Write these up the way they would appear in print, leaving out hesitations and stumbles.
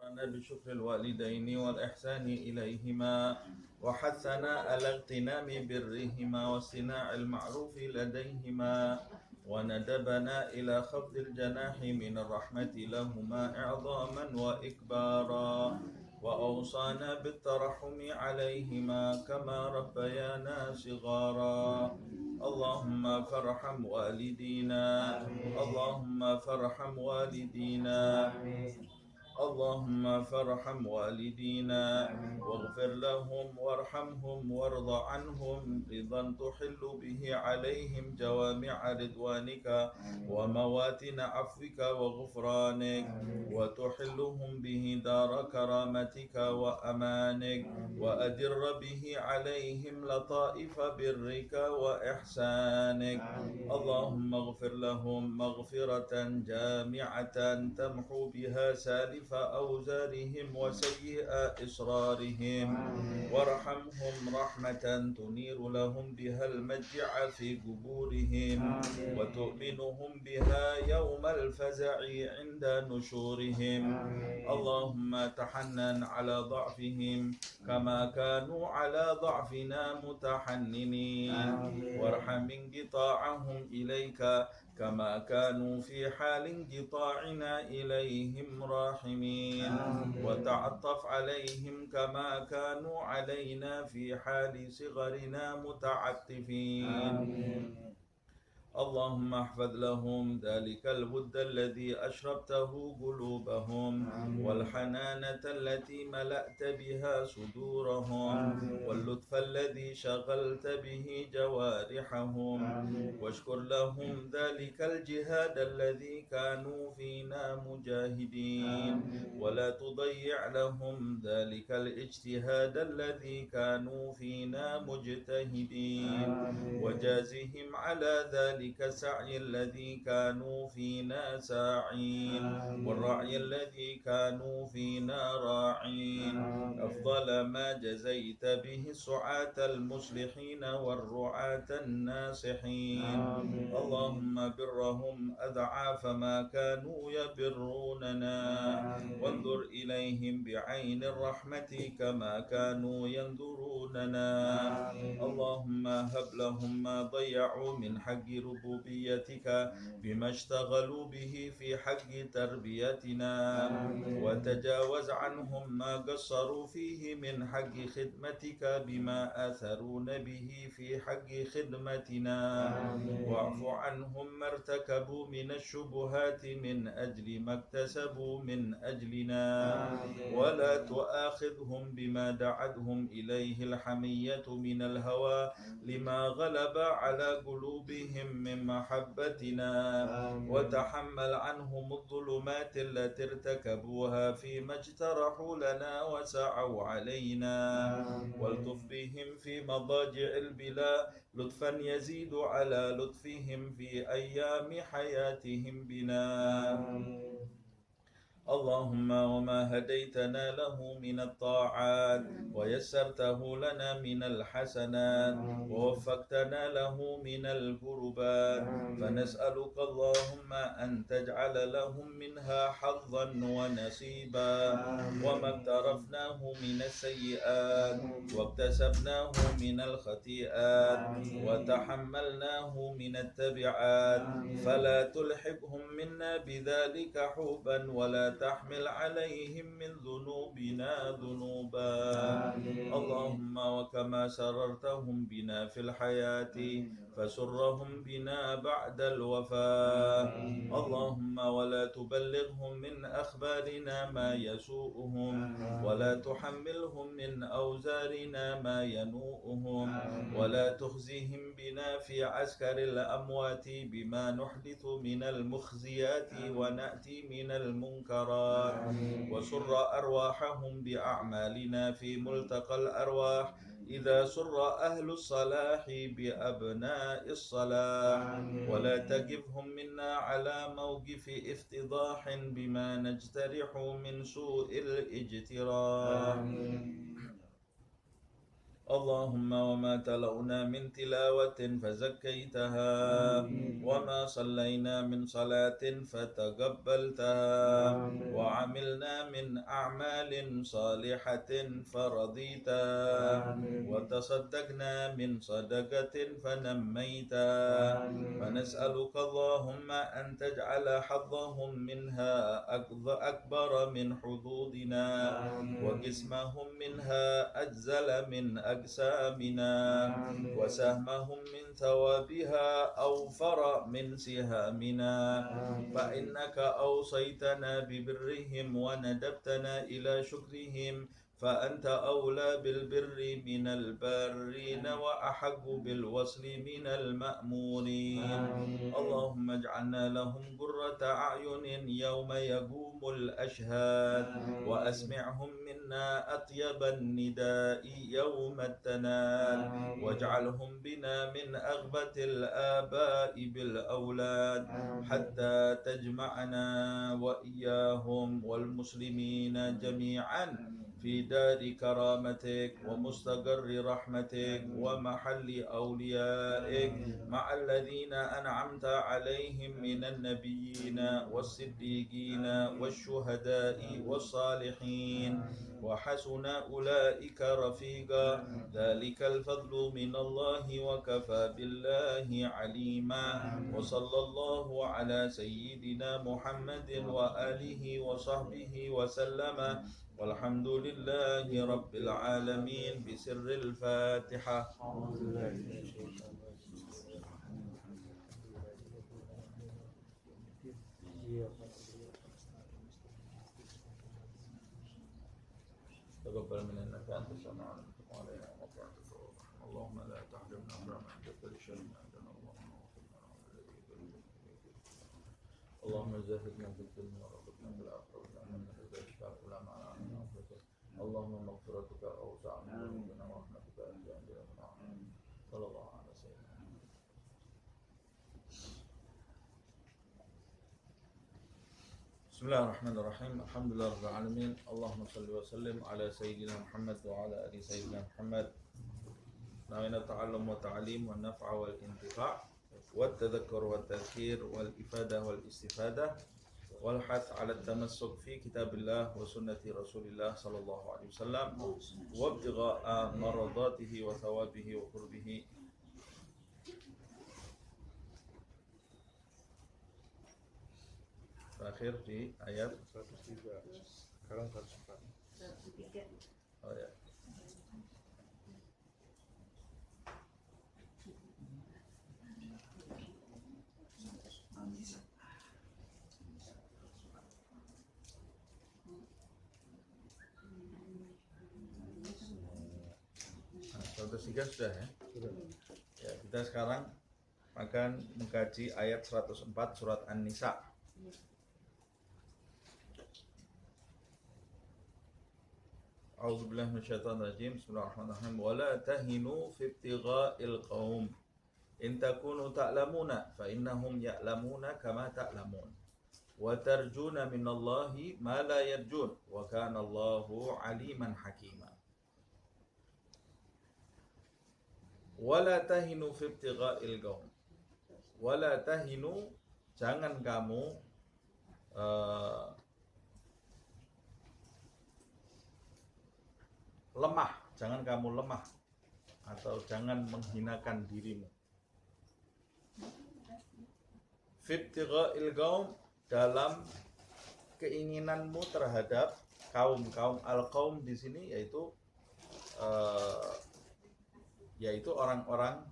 أمرنا بشكر الوالدين والإحسان إليهما وحثنا على اغتنام برهما واصطناع المعروف لديهما وندبنا إلى خفض الجناح من الرحمة لهما إعظاما وإكبارا وأوصانا بالترحم عليهما كما ربيانا صغارا اللهم فارحم والدينا اللهم فارحم والدينا اللهم فارحم والدينا واغفر لهم وارحمهم وارض عنهم رضا تحل به عليهم جوامع رضوانك ومواتن عفوك وغفرانك وتحلهم به دار كرامتك وأمانك وأدر به عليهم لطائف برك وإحسانك اللهم اغفر لهم مغفرة جامعة تمحو بها سالف أوزارهم وسيئ إصرارهم وارحمهم رحمة تنير لهم بها المجع في قبورهم وتؤمنهم بها يوم الفزع عند نشورهم اللهم تحنن على ضعفهم كما كانوا على ضعفنا متحننين وارحم انقطاعهم إليك كما كانوا في حال انقطاعنا إليهم راحمين وتعطف عليهم كما كانوا علينا في حال صغرنا متعطفين اللهم احفظ لهم ذلك الود الذي أشربته قلوبهم والحنانة التي ملأت بها صدورهم واللطف الذي شغلت به جوارحهم واشكر لهم ذلك الجهاد الذي كانوا فينا مجاهدين ولا تضيع لهم ذلك الاجتهاد الذي كانوا فينا مجتهدين وجازهم على ذلك السعي الذي كانوا فينا ساعين والرعي الذي كانوا فينا راعين أفضل ما جزيت به السعاة المصلحين والرعاة الناصحين اللهم برهم أضعاف ما كانوا يبروننا وانظر إليهم بعين الرحمة كما كانوا ينظروننا اللهم هب لهم ما ضيعوا من حق ربوبيتك بما اشتغلوا به في حق تربيتنا وتجاوز عنهم ما قصروا فيه من حق خدمتك بما آثرون به في حق خدمتنا واعف عنهم ما ارتكبوا من الشبهات من أجل ما اكتسبوا من أجلنا ولا تؤاخذهم بما دعتهم إليه الحمية من الهوى لما غلب على قلوبهم من محبتنا وتحمل عنهم الظلمات التي ارتكبوها فيما اجترحوا لنا وسعوا علينا والطف بهم في مضاجع البلا لطفا يزيد على لطفهم في أيام حياتهم بنا اللهم وما هديتنا له من الطاعات ويسرته لنا من الحسنات ووفقتنا له من القربات فنسألك اللهم أن تجعل لهم منها حظا ونصيبا وما اقترفناه من السيئات واكتسبناه من الخطيئات وتحملناه من التبعات فلا تلحقهم منا بذلك حوبا ولا تحمل عليهم من ذنوبنا ذنوبا اللهم وكما سررتهم بنا في الحياة فسرهم بنا بعد الوفاة اللهم ولا تبلغهم من أخبارنا ما يسوءهم ولا تحملهم من أوزارنا ما ينوءهم ولا تخزهم بنا في عسكر الأموات بما نحدث من المخزيات ونأتي من المنكرات وسر أرواحهم بأعمالنا في ملتقى الأرواح إذا سر أهل الصلاح بأبناء الصلاح ولا تقفهم منا على موقف افتضاح بما نجترح من سوء الاجتراح اللهم وما تلونا من تلاوة فزكيتها وما صلينا من صلاة فتقبلتها وعملنا من أعمال صالحة فرضيتها وتصدقنا من صدقة فنميتا فنسألك اللهم أن تجعل حظهم منها أكبر من حظوظنا وقسمهم منها أجزل من أجسامنا وسهمهم من ثوابها أوفر من سهامنا فإنك أوصيتنا ببرهم وندبتنا إلى شكرهم فأنت أولى بالبر من البارين وأحق بالوصل من المأمورين اللهم اجعلنا لهم قرة أعين يوم يقوم الأشهاد وأسمعهم منا أطيب النداء يوم التناد واجعلهم بنا من أغبة الآباء بالأولاد حتى تجمعنا وإياهم والمسلمين جميعا في دار كرامتك ومستقر رحمتك ومحل أوليائك مع الذين أنعمت عليهم من النبيين والصديقين والشهداء والصالحين وحسن أولئك رفيقا ذلك الفضل من الله وكفى بالله عليما وصلى الله على سيدنا محمد وآله وصحبه وسلم والحمد لله رب العالمين بسر الفاتحة. تقبل منا إنك أنت السميع العليم وعلينا ومطلع اللهم لا تحرمنا برحمتك لشرنا عندنا اللهم زهدنا في الدنيا ورزقنا في الآخرة واجعلنا من رزقك ولا معنا عنا اللهم مغفرتك أوسع من ذنوبنا ورحمتك أنت عندنا صلى الله عليه وسلم. بسم الله الرحمن الرحيم الحمد لله رب العالمين اللهم صل وسلم على سيدنا محمد وعلى آل سيدنا محمد نوينا التعلم والتعليم والنفع والانتفاع والتذكر والتذكير والإفادة والاستفادة والحث على التمسك في كتاب الله وسنة رسول الله صلى الله عليه وسلم وابتغاء مرضاته وثوابه وقربه. Terakhir di ayat 103. Sekarang 104. Oh ya. Nah, 103 sudah ya? Sudah. Ya, kita sekarang akan mengkaji ayat 104 surat An-Nisa. A'udzubillahi minasyaitonirrajim. Bismillahirrahmanirrahim. Wala tahinu fi ibtigha'il qaum. In takunu ta'lamuna fa innahum ya'lamuna kama ta'lamun. Wa tarjuna minallahi ma la yarjun wa kana Allahu 'aliman hakima. Wala tahinu fi ibtigha'il qaum. Wala tahinu, jangan kamu lemah, jangan kamu lemah atau jangan menghinakan dirimu. Fibtigha'il qaum, dalam keinginanmu terhadap kaum al-qaum di sini yaitu orang-orang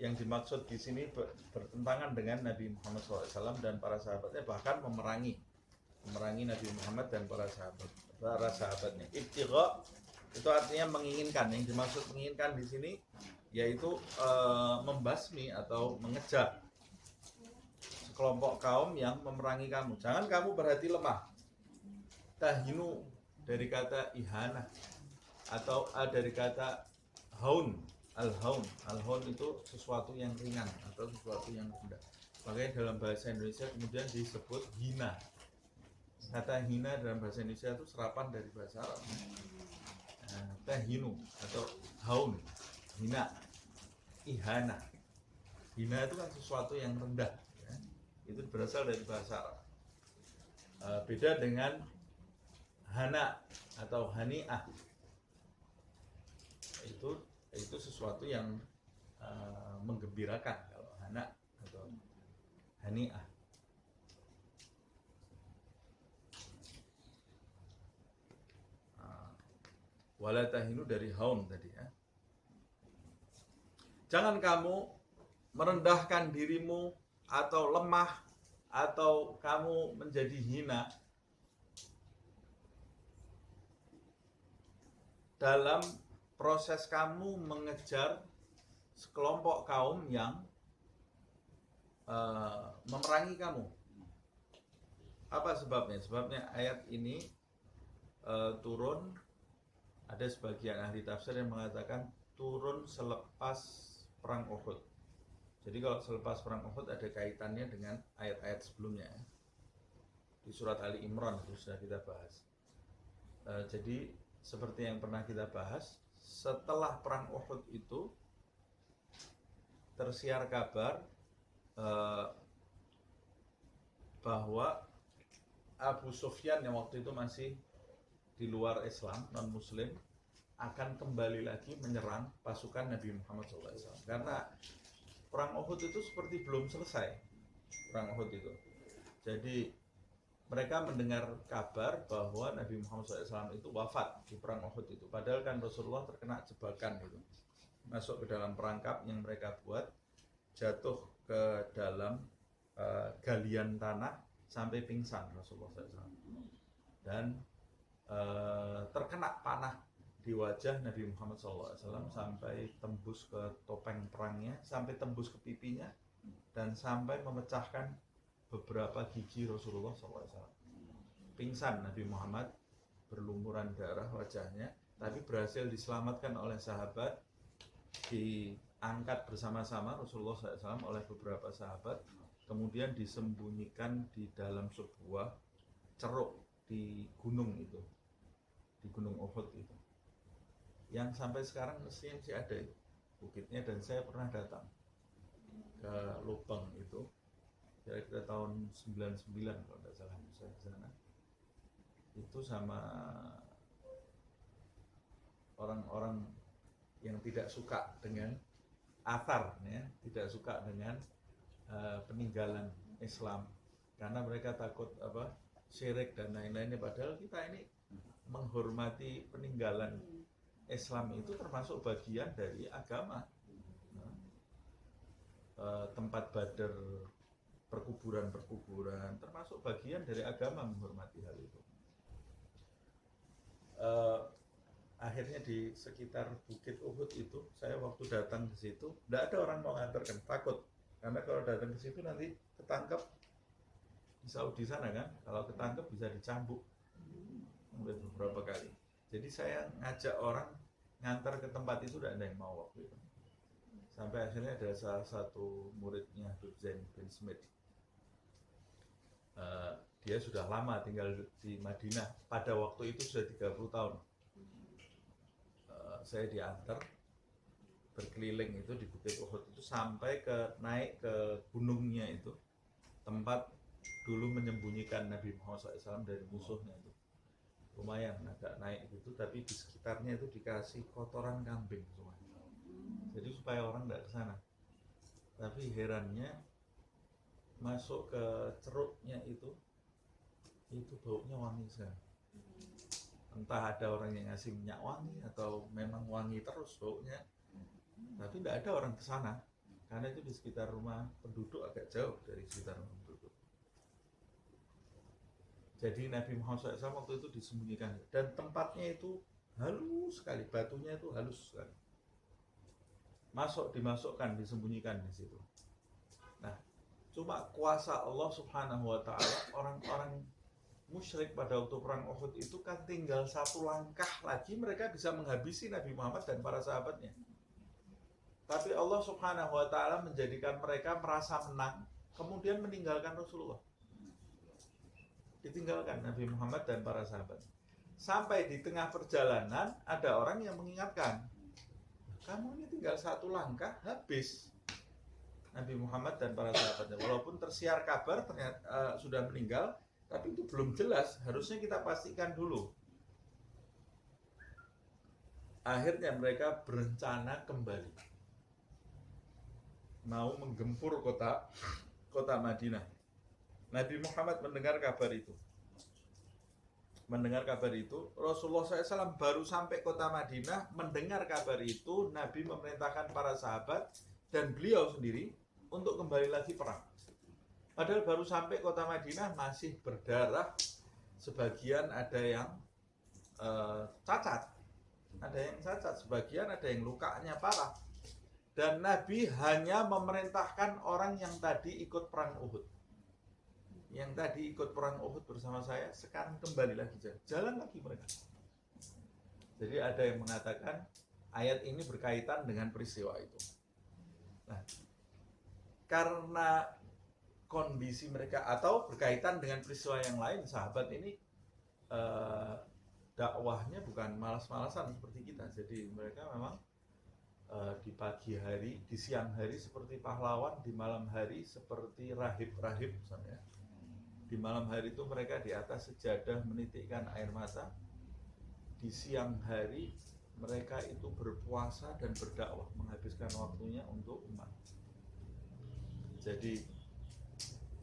yang dimaksud di sini bertentangan dengan Nabi Muhammad SAW dan para sahabatnya, bahkan memerangi Nabi Muhammad dan para sahabatnya. Ibtigha itu artinya menginginkan. Yang dimaksud menginginkan di sini yaitu membasmi atau mengejar sekelompok kaum yang memerangi kamu. Jangan kamu berhati lemah. Tahinu dari kata ihana atau dari kata haun. Al-haun itu sesuatu yang ringan atau sesuatu yang rendah. Makanya dalam bahasa Indonesia kemudian disebut hina. Kata hina dalam bahasa Indonesia itu serapan dari bahasa Arab. tahinu atau haun, hina, ihana. Hina itu kan sesuatu yang rendah, ya. Itu berasal dari bahasa Arab. Beda dengan hana atau hani'ah. Itu sesuatu yang menggembirakan kalau hana atau hani'ah. Wala tahinu dari haun tadi, ya. Jangan kamu merendahkan dirimu atau lemah atau kamu menjadi hina dalam proses kamu mengejar sekelompok kaum yang memerangi kamu. Apa sebabnya? Sebabnya ayat ini turun, ada sebagian ahli tafsir yang mengatakan turun selepas perang Uhud. Jadi kalau selepas perang Uhud ada kaitannya dengan ayat-ayat sebelumnya. Di surat Ali Imran itu sudah kita bahas. Jadi seperti yang pernah kita bahas, setelah perang Uhud itu tersiar kabar bahwa Abu Sufyan yang waktu itu masih di luar Islam, non Muslim, akan kembali lagi menyerang pasukan Nabi Muhammad SAW. Karena perang Uhud itu seperti belum selesai, perang Uhud itu. Jadi mereka mendengar kabar bahwa Nabi Muhammad SAW itu wafat di perang Uhud itu. Padahal kan Rasulullah terkena jebakan itu, masuk ke dalam perangkap yang mereka buat, jatuh ke dalam galian tanah sampai pingsan Rasulullah SAW. Dan terkena panah di wajah Nabi Muhammad SAW sampai tembus ke topeng perangnya, sampai tembus ke pipinya, dan sampai memecahkan beberapa gigi Rasulullah SAW. Pingsan Nabi Muhammad, berlumuran darah wajahnya, tapi berhasil diselamatkan oleh sahabat, diangkat bersama-sama Rasulullah SAW oleh beberapa sahabat, kemudian disembunyikan di dalam sebuah ceruk di gunung itu, di Gunung Uhud itu, yang sampai sekarang mestinya masih ada itu bukitnya. Dan saya pernah datang ke lubang itu kira-kira tahun 99 kalau tidak salah, saya ke sana itu sama orang-orang yang tidak suka dengan athar, ya, tidak suka dengan peninggalan Islam, karena mereka takut syirik dan lain-lainnya. Padahal kita ini menghormati peninggalan Islam, itu termasuk bagian dari agama. Tempat Badar, perkuburan termasuk bagian dari agama, menghormati hal itu. Akhirnya di sekitar Bukit Uhud itu, saya waktu datang ke situ, tidak ada orang mau nganterkan, takut. Karena kalau datang ke situ nanti ketangkep di Saudi sana kan, kalau ketangkep bisa dicambuk sampai beberapa kali. Jadi saya ngajak orang ngantar ke tempat itu, tidak ada yang mau waktu itu. Sampai akhirnya ada salah satu muridnya Habib Zain bin Smith. Dia sudah lama tinggal di Madinah, pada waktu itu sudah 30 tahun. Saya diantar berkeliling itu di Bukit Uhud itu sampai naik ke gunungnya itu, tempat dulu menyembunyikan Nabi Muhammad SAW dari musuhnya itu. Lumayan agak naik gitu, tapi di sekitarnya itu dikasih kotoran kambing semua. Jadi supaya orang tidak ke sana. Tapi herannya, masuk ke ceruknya itu baunya wangi sekali. Entah ada orang yang ngasih minyak wangi atau memang wangi terus baunya, tapi tidak ada orang ke sana karena itu di sekitar rumah penduduk, agak jauh dari sekitar rumah penduduk. Jadi Nabi Muhammad SAW waktu itu disembunyikan, dan tempatnya itu halus sekali, batunya itu halus sekali. Dimasukkan, disembunyikan di situ. Nah, cuma kuasa Allah Subhanahu wa Ta'ala, orang-orang musyrik pada waktu perang Uhud itu kan tinggal satu langkah lagi mereka bisa menghabisi Nabi Muhammad dan para sahabatnya. Tapi Allah Subhanahu wa Ta'ala menjadikan mereka merasa menang, kemudian meninggalkan Rasulullah. Ditinggalkan Nabi Muhammad dan para sahabat. Sampai di tengah perjalanan ada orang yang mengingatkan, kamu ini tinggal satu langkah habis. Nabi Muhammad dan para sahabatnya, walaupun tersiar kabar ternyata sudah meninggal, tapi itu belum jelas, harusnya kita pastikan dulu. Akhirnya mereka berencana kembali, mau menggempur kota Madinah. Nabi Muhammad mendengar kabar itu. Rasulullah SAW baru sampai kota Madinah, mendengar kabar itu, Nabi memerintahkan para sahabat dan beliau sendiri untuk kembali lagi perang. Padahal baru sampai kota Madinah masih berdarah, sebagian ada yang cacat, sebagian ada yang lukanya parah. Dan Nabi hanya memerintahkan orang yang tadi ikut perang Uhud. Yang tadi ikut perang Uhud bersama saya, sekarang kembali lagi, jalan lagi mereka. Jadi ada yang mengatakan ayat ini berkaitan dengan peristiwa itu. Nah, karena kondisi mereka atau berkaitan dengan peristiwa yang lain, sahabat ini dakwahnya bukan malas-malasan seperti kita. Jadi mereka memang di pagi hari, di siang hari seperti pahlawan, di malam hari seperti rahib-rahib misalnya. Di malam hari itu mereka di atas sejadah menitikkan air mata. Di siang hari mereka itu berpuasa dan berdakwah, menghabiskan waktunya untuk umat. Jadi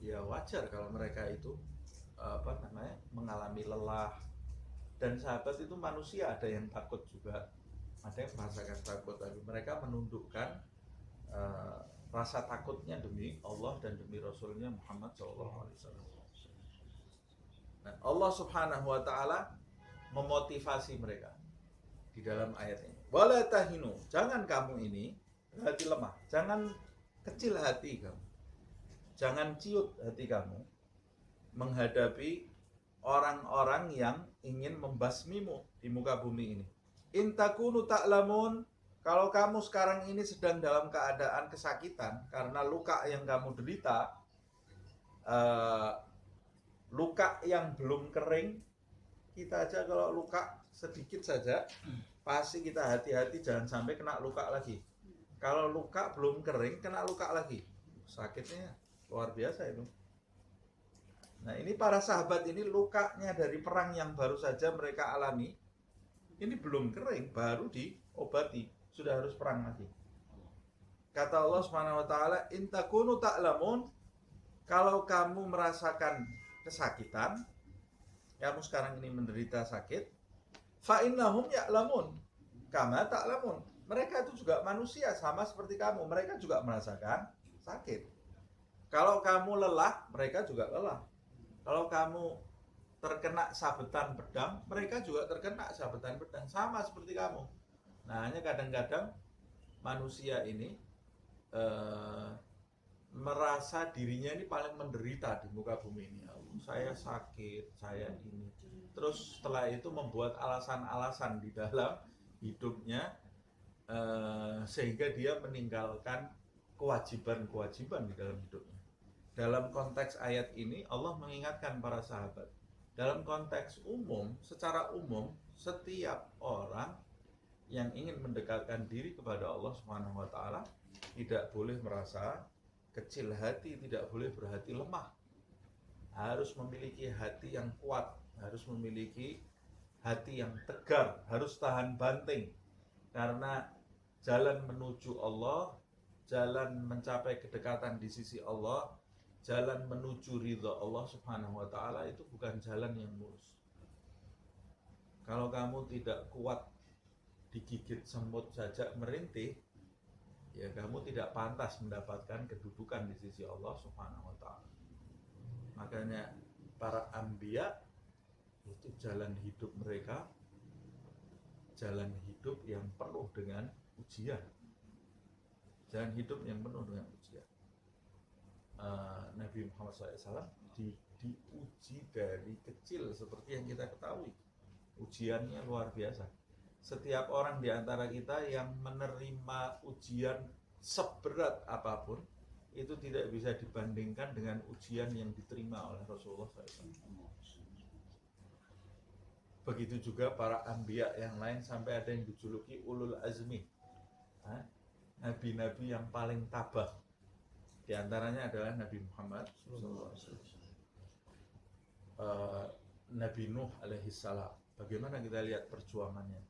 ya wajar kalau mereka itu mengalami lelah. Dan sahabat itu manusia, ada yang takut juga, ada yang merasakan takut, tapi mereka menundukkan rasa takutnya demi Allah dan demi Rasulnya Muhammad SAW. Nah, Allah Subhanahu wa Ta'ala memotivasi mereka di dalam ayat ini. Wala tahinu, jangan kamu ini hati lemah, jangan kecil hati kamu, jangan ciut hati kamu menghadapi orang-orang yang ingin membasmimu di muka bumi ini. In takunu ta'lamun, kalau kamu sekarang ini sedang dalam keadaan kesakitan karena luka yang kamu derita, luka yang belum kering, kita aja kalau luka sedikit saja pasti kita hati-hati jangan sampai kena luka lagi. Kalau luka belum kering kena luka lagi, sakitnya luar biasa itu. Nah, ini para sahabat ini lukanya dari perang yang baru saja mereka alami, ini belum kering, baru diobati, sudah harus perang lagi. Kata Allah Subhanahu wa Ta'ala, in takunu ta'lamun, kalau kamu merasakan kesakitan, kamu sekarang ini menderita sakit, fa innahum ya'lamun kama ta'lamun, mereka itu juga manusia sama seperti kamu, mereka juga merasakan sakit. Kalau kamu lelah, mereka juga lelah. Kalau kamu terkena sabetan pedang, mereka juga terkena sabetan pedang, sama seperti kamu. Nah, hanya kadang-kadang manusia ini merasa dirinya ini paling menderita di muka bumi ini. Saya sakit, saya ini. Terus setelah itu membuat alasan-alasan di dalam hidupnya, sehingga dia meninggalkan kewajiban-kewajiban di dalam hidupnya. Dalam konteks ayat ini Allah mengingatkan para sahabat. Dalam konteks umum, secara umum, setiap orang yang ingin mendekatkan diri kepada Allah Subhanahu wa Ta'ala tidak boleh merasa kecil hati, tidak boleh berhati lemah. Harus memiliki hati yang kuat, harus memiliki hati yang tegar, harus tahan banting. Karena jalan menuju Allah, jalan mencapai kedekatan di sisi Allah, jalan menuju ridha Allah Subhanahu wa Ta'ala itu bukan jalan yang mulus. Kalau kamu tidak kuat digigit semut saja merintih, ya kamu tidak pantas mendapatkan kedudukan di sisi Allah Subhanahu wa Ta'ala. Makanya para anbiya itu jalan hidup mereka, jalan hidup yang penuh dengan ujian, jalan hidup yang penuh dengan ujian. Nabi Muhammad SAW diuji dari kecil seperti yang kita ketahui. Ujiannya luar biasa. Setiap orang di antara kita yang menerima ujian seberat apapun, itu tidak bisa dibandingkan dengan ujian yang diterima oleh Rasulullah SAW. Begitu juga para anbiya yang lain, sampai ada yang dijuluki ulul azmi, nabi-nabi yang paling tabah. Di antaranya adalah Nabi Muhammad SAW, Nabi Nuh alaihissalam. Bagaimana kita lihat perjuangannya.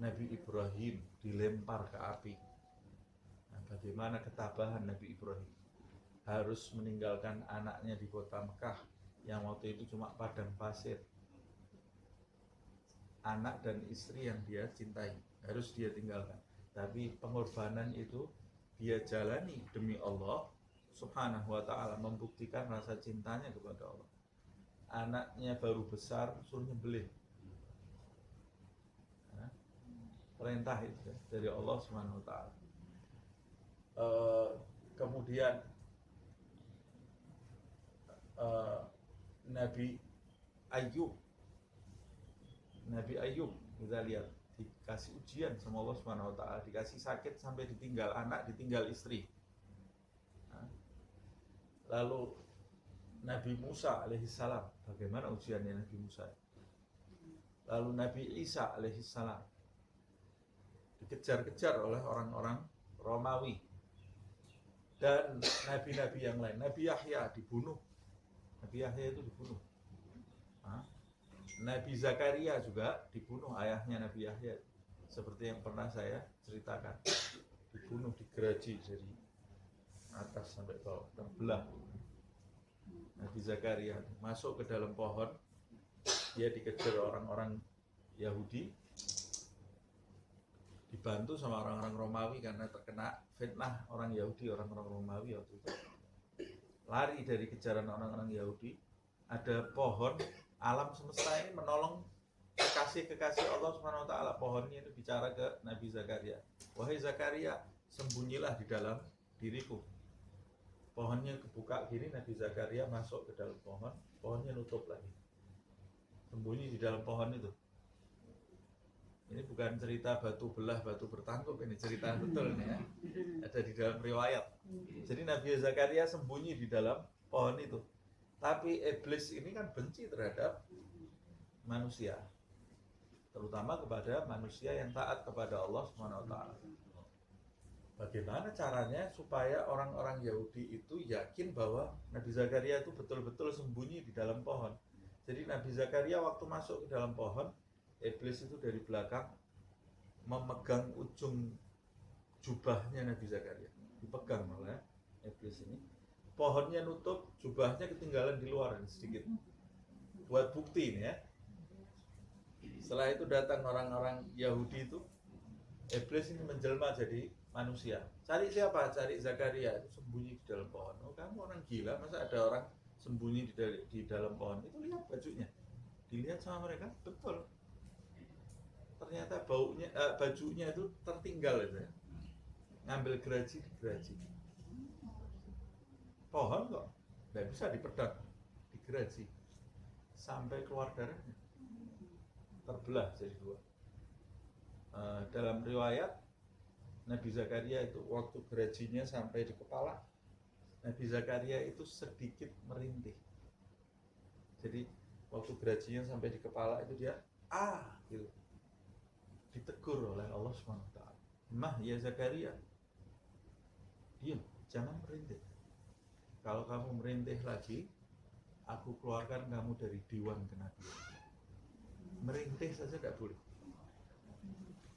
Nabi Ibrahim dilempar ke api. Nah, bagaimana ketabahan Nabi Ibrahim, harus meninggalkan anaknya di kota Mekah yang waktu itu cuma padang pasir. Anak dan istri yang dia cintai harus dia tinggalkan, tapi pengorbanan itu dia jalani demi Allah Subhanahu wa ta'ala, membuktikan rasa cintanya kepada Allah. Anaknya baru besar suruh nyembelih. Perintah itu dari Allah Subhanahu wa ta'ala. Kemudian Nabi Ayub kita lihat dikasih ujian sama Allah Subhanahu wa ta'ala, dikasih sakit sampai ditinggal anak, ditinggal istri. Lalu Nabi Musa alaihissalam, bagaimana ujiannya Nabi Musa? Lalu Nabi Isa alaihissalam dikejar-kejar oleh orang-orang Romawi. Dan nabi-nabi yang lain, Nabi Yahya dibunuh. Nabi Yahya itu dibunuh. Nabi Zakaria juga dibunuh, ayahnya Nabi Yahya, seperti yang pernah saya ceritakan. Dibunuh, digeraji dari atas sampai bawah, terbelah. Nabi Zakaria masuk ke dalam pohon, dia dikejar orang-orang Yahudi, dibantu sama orang-orang Romawi karena terkena fitnah orang Yahudi, orang-orang Romawi waktu itu. Lari dari kejaran orang-orang Yahudi. Ada pohon, alam semesta ini menolong kekasih-kekasih Allah Subhanahu wa ta'ala. Pohonnya ini bicara ke Nabi Zakaria. Wahai Zakaria, sembunyilah di dalam diriku. Pohonnya kebuka gini, Nabi Zakaria masuk ke dalam pohon, pohonnya nutup lagi. Sembunyi di dalam pohon itu. Ini bukan cerita batu belah, batu bertangkup, ini cerita betul nih ya. Ada di dalam riwayat. Jadi Nabi Zakaria sembunyi di dalam pohon itu. Tapi iblis ini kan benci terhadap manusia, terutama kepada manusia yang taat kepada Allah Subhanahu wa ta'ala. Bagaimana caranya supaya orang-orang Yahudi itu yakin bahwa Nabi Zakaria itu betul-betul sembunyi di dalam pohon. Jadi Nabi Zakaria waktu masuk ke dalam pohon, iblis itu dari belakang memegang ujung jubahnya Nabi Zakaria, dipegang oleh iblis ini. Pohonnya nutup, jubahnya ketinggalan di luar sedikit. Buat bukti ini ya. Setelah itu datang orang-orang Yahudi itu, iblis ini menjelma jadi manusia. Cari siapa? Cari Zakaria, itu sembunyi di dalam pohon. Oh, kamu orang gila, masa ada orang sembunyi di dalam pohon? Itu lihat bajunya. Dilihat sama mereka, betul. Ternyata bajunya itu tertinggal itu ya. Ngambil geraji di geraji. Pohon kok nggak bisa dipedang, digeraji sampai keluar darahnya, terbelah jadi dua. Dalam riwayat Nabi Zakaria itu waktu gerajinya sampai di kepala, Nabi Zakaria itu sedikit merintih. Jadi waktu gerajinya sampai di kepala itu dia gitu, ditegur oleh Allah SWT. Mah ya Zakaria, diam, jangan merintih. Kalau kamu merintih lagi, aku keluarkan kamu dari diwan kenabian. Merintih saja tidak boleh.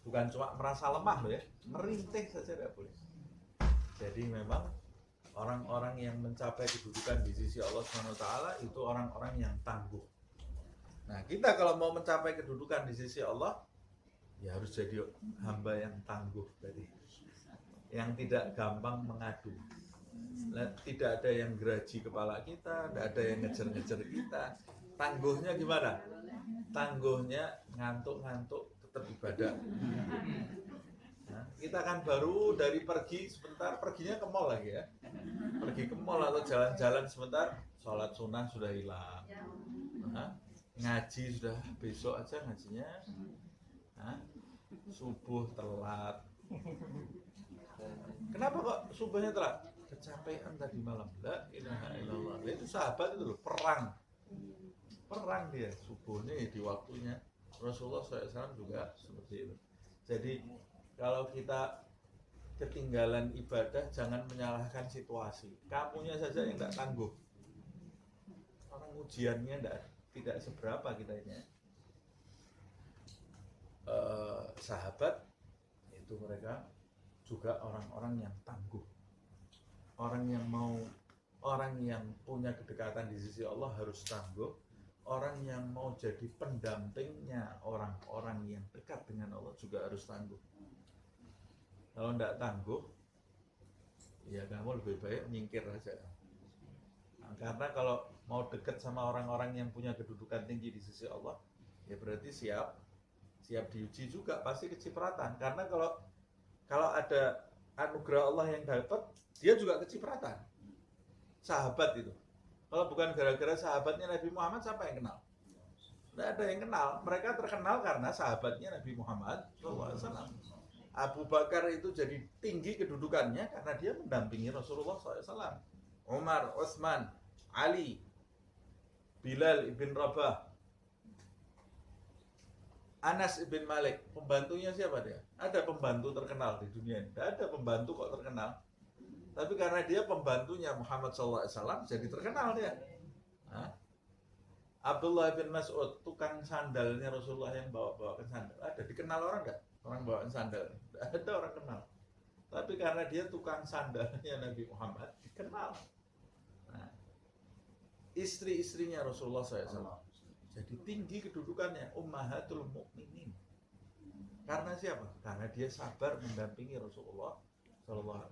Bukan cuma merasa lemah loh ya, merintih saja tidak boleh. Jadi memang orang-orang yang mencapai kedudukan di sisi Allah SWT itu orang-orang yang tangguh. Nah, kita kalau mau mencapai kedudukan di sisi Allah, ya harus jadi hamba yang tangguh tadi, yang tidak gampang mengadu. Tidak ada yang geraji kepala kita, tidak ada yang ngejar-ngejar kita. Tangguhnya gimana? Tangguhnya ngantuk-ngantuk tetap ibadah. Nah, kita kan baru dari pergi sebentar, perginya ke mall lagi ya. Pergi ke mall atau jalan-jalan sebentar, sholat sunnah sudah hilang. Nah, ngaji sudah besok aja ngajinya. Nah, subuh telat. Kenapa kok subuhnya telat? Kecapean tadi malam. La ilaha illallah. Itu sahabat itu loh, perang. perang dia, subuhnya ya di waktunya. Rasulullah SAW juga seperti itu. Jadi kalau kita ketinggalan ibadah, jangan menyalahkan situasi. Kamunya saja yang tidak tangguh. Orang ujiannya tidak seberapa kita ini. Sahabat itu mereka juga orang-orang yang tangguh. Orang yang punya kedekatan di sisi Allah harus tangguh. Orang yang mau jadi pendampingnya orang-orang yang dekat dengan Allah juga harus tangguh. Kalau tidak tangguh, ya kamu lebih baik nyingkir aja. Nah, karena kalau mau dekat sama orang-orang yang punya kedudukan tinggi di sisi Allah, ya berarti siap diuji juga, pasti kecipratan. Karena kalau ada anugerah Allah yang dapat, dia juga kecipratan. Sahabat itu, kalau bukan gara-gara sahabatnya Nabi Muhammad, siapa yang kenal? Tidak ada yang kenal. Mereka terkenal karena sahabatnya Nabi Muhammad SAW. Abu Bakar itu jadi tinggi kedudukannya karena dia mendampingi Rasulullah SAW. Umar, Utsman, Ali, Bilal ibn Rabah, Anas ibn Malik, pembantunya siapa dia? Ada pembantu terkenal di dunia ini? Tidak ada pembantu kok terkenal. Tapi karena dia pembantunya Muhammad SAW, jadi terkenal dia. Nah, Abdullah bin Mas'ud, tukang sandalnya Rasulullah yang bawa-bawakan sandal. Ada dikenal orang nggak? Orang bawaan sandal? Tidak ada orang kenal. Tapi karena dia tukang sandalnya Nabi Muhammad, dikenal. Nah, istri-istrinya Rasulullah SAW jadi tinggi kedudukannya, ummahatul mukminin. Karena siapa? Karena dia sabar mendampingi Rasulullah SAW.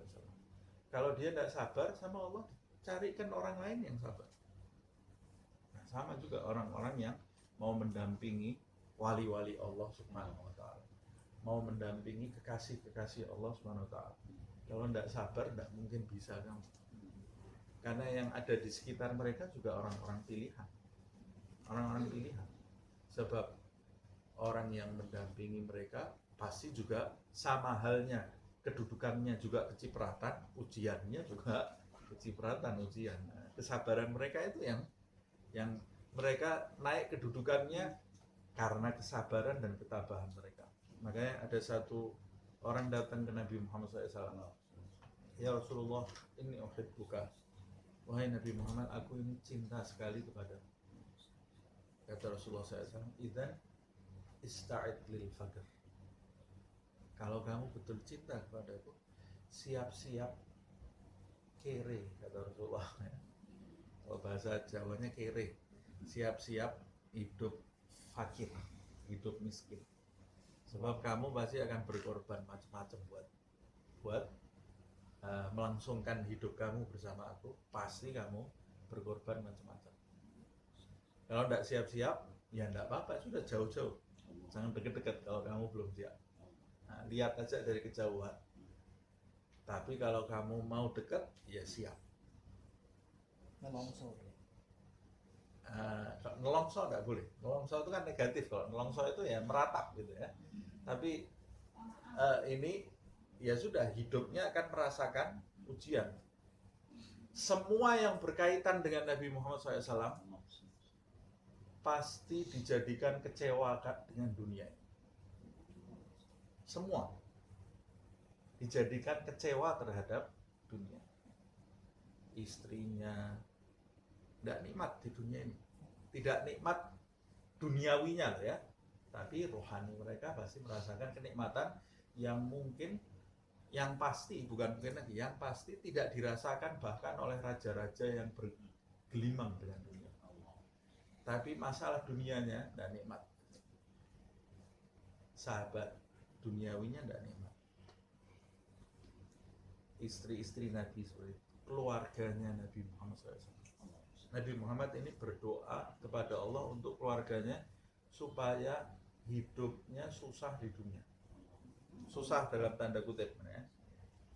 Kalau dia tidak sabar sama Allah, carikan orang lain yang sabar. Nah, sama juga orang-orang yang mau mendampingi wali-wali Allah Subhanahu wa Ta'ala, mau mendampingi kekasih-kekasih Allah Subhanahu wa Ta'ala. Kalau tidak sabar, tidak mungkin bisa kamu. Karena yang ada di sekitar mereka juga orang-orang pilihan. Orang-orang pilihan. Sebab orang yang mendampingi mereka pasti juga sama halnya, kedudukannya juga kecipratan, ujiannya juga kecipratan, ujian. Nah, kesabaran mereka itu yang mereka naik kedudukannya karena kesabaran dan ketabahan mereka. Makanya ada satu orang datang ke Nabi Muhammad SAW. Ya Rasulullah, ini uhibbuka. Wahai Nabi Muhammad, aku ini cinta sekali kepadamu. Kata Rasulullah SAW, idzan ista'id lil fajr. Kalau kamu betul cinta kepadaku, siap-siap kere, kata Rasulullah. Kalau bahasa Jawanya kere, siap-siap hidup fakir, hidup miskin. Sebab kamu pasti akan berkorban macam-macam buat melangsungkan hidup kamu bersama aku. Pasti kamu berkorban macam-macam. Kalau tidak siap-siap, ya tidak apa-apa, sudah jauh-jauh. Jangan dekat-dekat kalau kamu belum siap. Nah, lihat aja dari kejauhan. Tapi kalau kamu mau dekat, ya siap. Nelongso. Nelongso tidak boleh. Nelongso itu kan negatif. Kalau nelongso itu ya meratap gitu ya. Tapi ini ya sudah, hidupnya akan merasakan ujian. Semua yang berkaitan dengan Nabi Muhammad SAW pasti dijadikan kecewa dengan dunia. Semua dijadikan kecewa terhadap dunia. Istrinya tidak nikmat di dunia ini, tidak nikmat duniawinya ya, tapi rohani mereka pasti merasakan kenikmatan yang mungkin, yang pasti, bukan mungkin lagi, yang pasti tidak dirasakan bahkan oleh raja-raja yang bergelimang dengan dunia. Tapi masalah dunianya tidak nikmat. Sahabat duniawinya tidak nikmat. Istri-istri Nabi seperti itu, keluarganya Nabi Muhammad SAW. Nabi Muhammad ini berdoa kepada Allah untuk keluarganya supaya hidupnya susah di dunia. Susah dalam tanda kutip ya.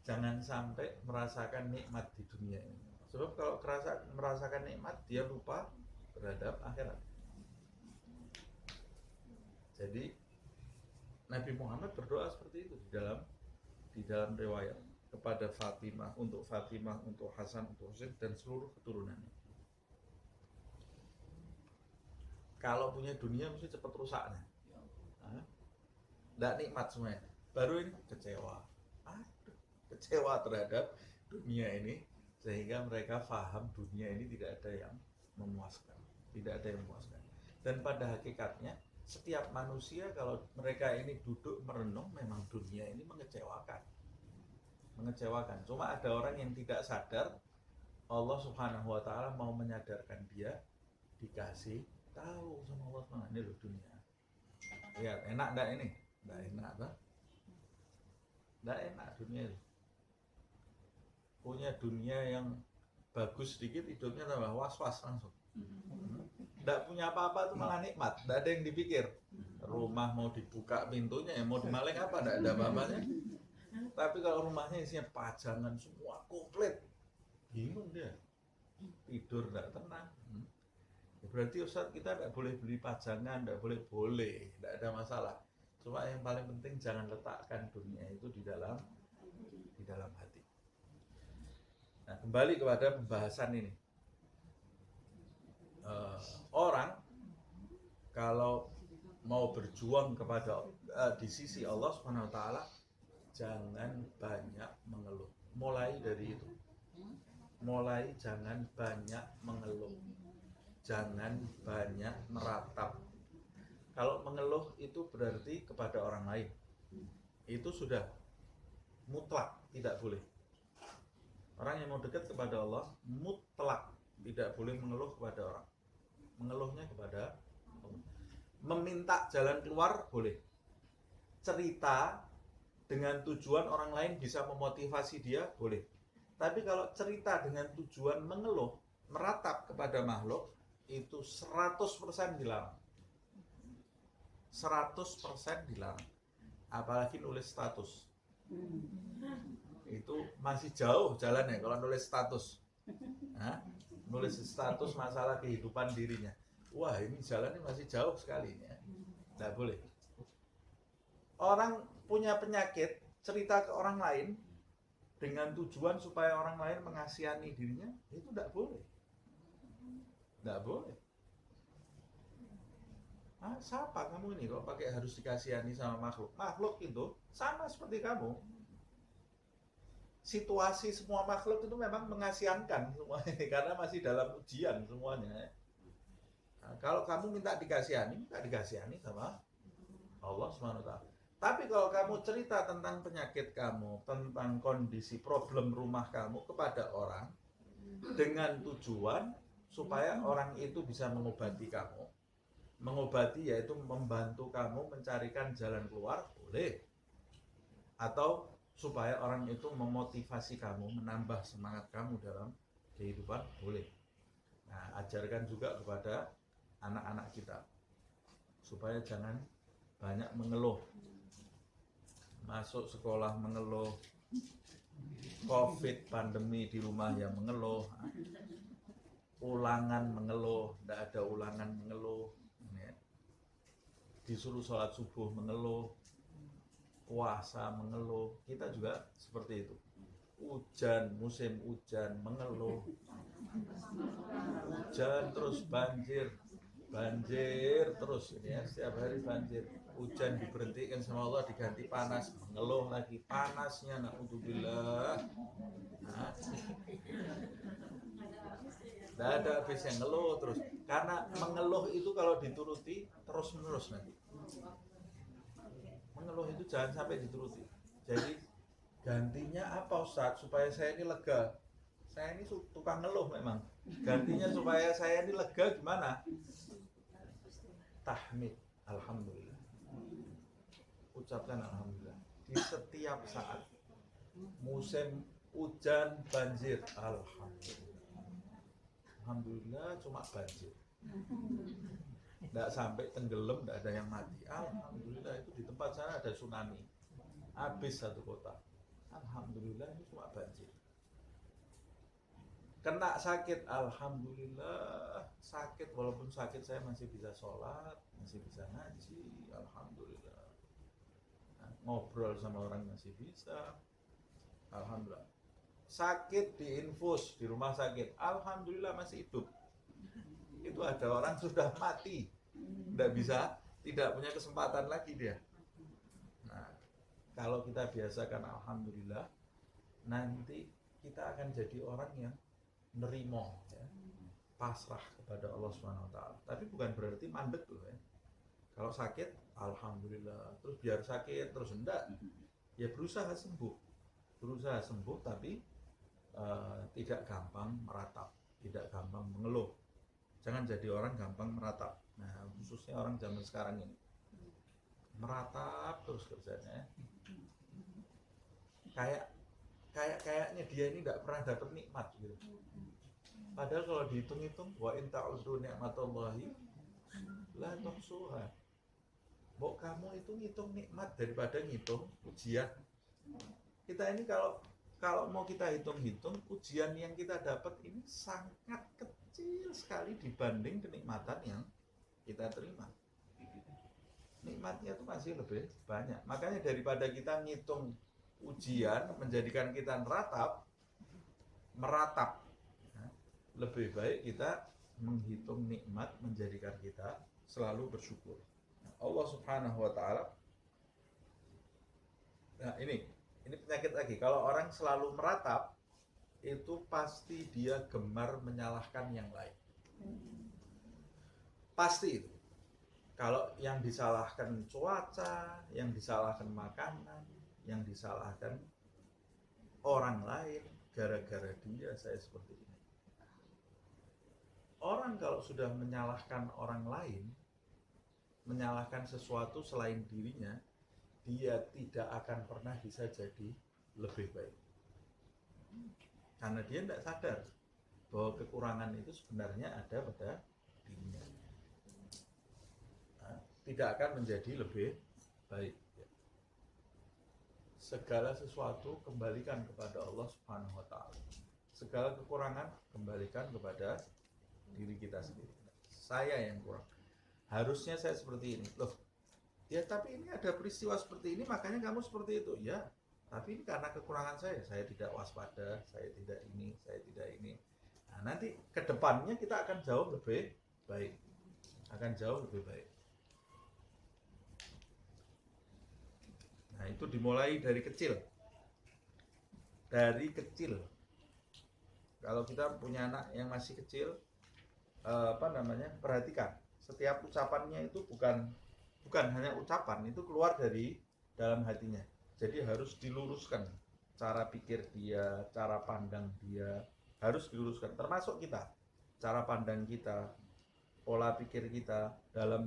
Jangan sampai merasakan nikmat di dunia ini. Sebab kalau merasakan nikmat, dia lupa terhadap akhirat. Jadi Nabi Muhammad berdoa seperti itu di dalam riwayat kepada Fatimah, untuk Hasan, untuk Husain dan seluruh keturunannya. Kalau punya dunia mesti cepat rusaknya. Nggak nikmat semuanya. Baru ini kecewa. Aduh, kecewa terhadap dunia ini, sehingga mereka paham dunia ini tidak ada yang memuaskan. Tidak ada yang memuaskan. Dan pada hakikatnya, setiap manusia kalau mereka ini duduk merenung, memang dunia ini mengecewakan. Mengecewakan. Cuma ada orang yang tidak sadar, Allah Subhanahu wa Ta'ala mau menyadarkan dia, dikasih tahu sama Allah Subhanahu wa Ta'ala, ini loh dunia. Ya, enak enggak ini? Enggak enak, apa? Enggak enak dunia itu. Punya dunia yang bagus sedikit, hidupnya tambah was-was langsung. Enggak punya apa-apa itu malah nikmat, enggak ada yang dipikir. Rumah mau dibuka pintunya, ya mau dimaleng apa, enggak ada apa-apanya. Tapi kalau rumahnya isinya pajangan semua komplit, bingung dia, tidur enggak tenang. Ya berarti Ustadz kita tidak boleh beli pajangan, tidak boleh, tidak ada masalah. Cuma yang paling penting jangan letakkan dunia itu di dalam hati. Nah, kembali kepada pembahasan ini. Orang kalau mau berjuang kepada di sisi Allah Subhanahu wa Ta'ala, jangan banyak mengeluh. Mulai dari itu. Mulai jangan banyak mengeluh. Jangan banyak meratap. Kalau mengeluh itu berarti kepada orang lain. Itu sudah mutlak, tidak boleh. Orang yang mau dekat kepada Allah, mutlak tidak boleh mengeluh kepada orang. Mengeluhnya kepada Allah. Meminta jalan keluar boleh. Cerita dengan tujuan orang lain bisa memotivasi dia, boleh. Tapi kalau cerita dengan tujuan mengeluh, meratap kepada makhluk, itu 100% dilarang. 100% dilarang. Apalagi nulis status. Itu masih jauh jalannya kalau nulis status. Nulis status masalah kehidupan dirinya. Wah, ini jalannya masih jauh sekali ya. Tidak boleh. Orang punya penyakit, cerita ke orang lain dengan tujuan supaya orang lain mengasihani dirinya, itu tidak boleh. Tidak boleh. Siapa kamu ini kok pakai harus dikasihani sama makhluk? Makhluk itu sama seperti kamu. Situasi semua makhluk itu memang mengasihankan semuanya karena masih dalam ujian semuanya. Nah, kalau kamu minta dikasihani sama Allah SWT. Tapi kalau kamu cerita tentang penyakit kamu, tentang kondisi problem rumah kamu kepada orang dengan tujuan supaya orang itu bisa mengobati kamu. Mengobati yaitu membantu kamu mencarikan jalan keluar, boleh. Atau supaya orang itu memotivasi kamu, menambah semangat kamu dalam kehidupan, boleh. Nah, ajarkan juga kepada anak-anak kita supaya jangan banyak mengeluh. Masuk sekolah mengeluh, COVID, pandemi di rumah yang mengeluh, ulangan mengeluh, tidak ada ulangan mengeluh, disuruh sholat subuh mengeluh, puasa mengeluh. Kita juga seperti itu. Hujan, musim hujan mengeluh, hujan terus banjir terus ini ya, setiap hari banjir. Hujan diberhentikan sama Allah, diganti panas, mengeluh lagi panasnya, na'udzubillah. Tidak ada habisnya, ngeluh terus. Karena mengeluh itu kalau dituruti terus menerus nanti. Mengeluh itu jangan sampai dituruti. Jadi gantinya apa Ustaz supaya saya ini lega? Saya ini tukang ngeluh memang. Gantinya supaya saya ini lega gimana? Tahmid, alhamdulillah. Ucapkan alhamdulillah di setiap saat. Musim hujan, banjir, alhamdulillah. Alhamdulillah cuma banjir. Tidak sampai tenggelam, tidak ada yang mati. Alhamdulillah itu di tempat sana ada tsunami. Habis satu kota. Alhamdulillah ini cuma banjir. Kena sakit, alhamdulillah. Sakit, walaupun sakit saya masih bisa sholat, masih bisa ngaji, alhamdulillah. Nah, ngobrol sama orang masih bisa, alhamdulillah. Sakit diinfus di rumah sakit, alhamdulillah masih hidup. Itu ada orang sudah mati, Tidak bisa, tidak punya kesempatan lagi dia. Nah, kalau kita biasakan alhamdulillah, nanti kita akan jadi orang yang nerimo, ya, pasrah kepada Allah Subhanahu wa taala. Tapi bukan berarti mandek loh ya. Kalau sakit alhamdulillah, terus biar sakit terus enggak. Ya berusaha sembuh tapi tidak gampang meratap, tidak gampang mengeluh. Jangan jadi orang gampang meratap. Nah, khususnya orang zaman sekarang ini meratap terus kerjanya. Kayaknya dia ini tidak pernah dapat nikmat gitu. Padahal kalau dihitung-hitung, wa in ta'udzu ni'matallahi la tuhsuha. Mbok kamu itu ngitung nikmat daripada ngitung ujian. Kita ini kalau mau kita hitung-hitung, ujian yang kita dapat ini sangat kecil sekali dibanding kenikmatan yang kita terima. Nikmatnya itu masih lebih banyak. Makanya daripada kita ngitung ujian menjadikan kita meratap, lebih baik kita menghitung nikmat menjadikan kita selalu bersyukur. Allah Subhanahu wa taala. Nah, ini penyakit lagi. Kalau orang selalu meratap, itu pasti dia gemar menyalahkan yang lain. Pasti itu. Kalau yang disalahkan cuaca, yang disalahkan makanan, yang disalahkan orang lain, gara-gara dia saya seperti ini. Orang kalau sudah menyalahkan orang lain, menyalahkan sesuatu selain dirinya, dia tidak akan pernah bisa jadi lebih baik. Karena dia tidak sadar bahwa kekurangan itu sebenarnya ada pada dirinya. Nah, tidak akan menjadi lebih baik. Segala sesuatu kembalikan kepada Allah Subhanahu wa taala. Segala kekurangan kembalikan kepada diri kita sendiri. Saya yang kurang. Harusnya saya seperti ini. Loh, ya tapi ini ada peristiwa seperti ini, makanya kamu seperti itu. Ya, tapi ini karena kekurangan saya tidak waspada, saya tidak ini. Nah, nanti ke depannya kita akan jauh lebih baik. Nah, itu dimulai dari kecil. Kalau kita punya anak yang masih kecil, perhatikan. Setiap ucapannya itu bukan hanya ucapan, itu keluar dari dalam hatinya. Jadi harus diluruskan cara pikir dia, cara pandang dia, harus diluruskan. Termasuk kita, cara pandang kita, pola pikir kita dalam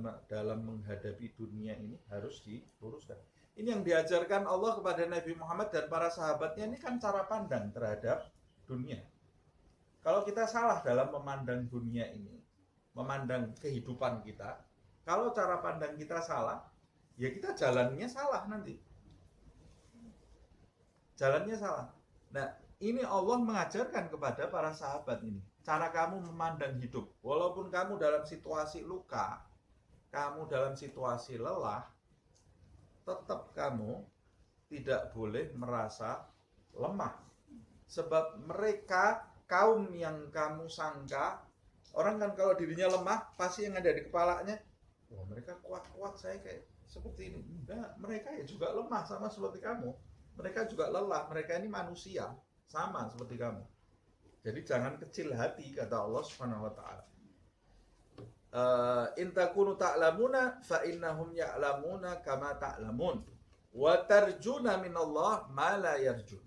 menghadapi dunia ini harus diluruskan. Ini yang diajarkan Allah kepada Nabi Muhammad dan para sahabatnya, ini kan cara pandang terhadap dunia. Kalau kita salah dalam memandang dunia ini, memandang kehidupan kita, kalau cara pandang kita salah, ya kita jalannya salah nanti. Jalannya salah. Nah, ini Allah mengajarkan kepada para sahabat ini. Cara kamu memandang hidup. Walaupun kamu dalam situasi luka, kamu dalam situasi lelah, tetap kamu tidak boleh merasa lemah. Sebab mereka, kaum yang kamu sangka, orang kan kalau dirinya lemah, pasti yang ada di kepalanya, wah mereka kuat-kuat, saya kayak seperti ini. Enggak, mereka ya juga lemah sama seperti kamu. Mereka juga lelah, mereka ini manusia, sama seperti kamu. Jadi jangan kecil hati, kata Allah Subhanahu wa taala. In takunu ta'lamuna fa innahum ya'lamuna kama ta'lamun wa tarjuna minallah ma la yarjun.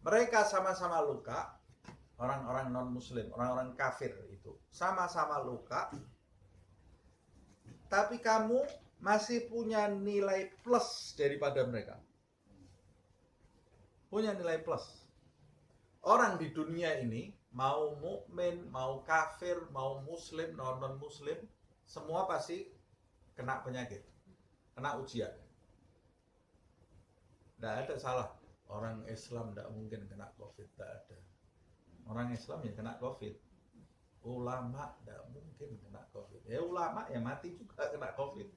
Mereka sama-sama luka. Orang-orang non-muslim, orang-orang kafir itu sama-sama luka, tapi kamu masih punya nilai plus daripada mereka. Punya nilai plus. Orang di dunia ini, mau mukmin, mau kafir, mau muslim, non-muslim, semua pasti kena penyakit, kena ujian. Tidak ada salah. Orang Islam tidak mungkin kena COVID, tidak ada. Orang Islam ya kena COVID. Ulama tidak mungkin kena COVID. Ya ulama ya mati juga kena COVID.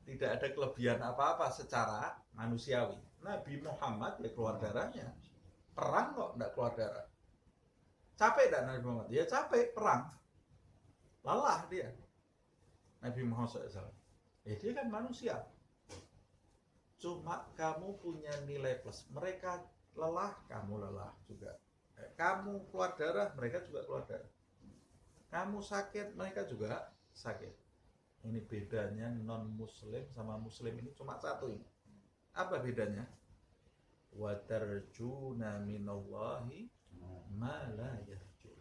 Tidak ada kelebihan apa-apa secara manusiawi. Nabi Muhammad ya keluar darahnya. Perang kok tidak keluar darah. Capek tidak Nabi Muhammad? Ya capek, perang. lelah dia. Nabi Muhammad SAW. Dia kan manusia. Cuma kamu punya nilai plus. Mereka lelah, kamu lelah juga. Kamu keluar darah, mereka juga keluar darah. Kamu sakit, mereka juga sakit. Ini bedanya non-muslim sama muslim ini cuma satu ini. Apa bedanya? Wa tarjuna minallahi ma la yarjun.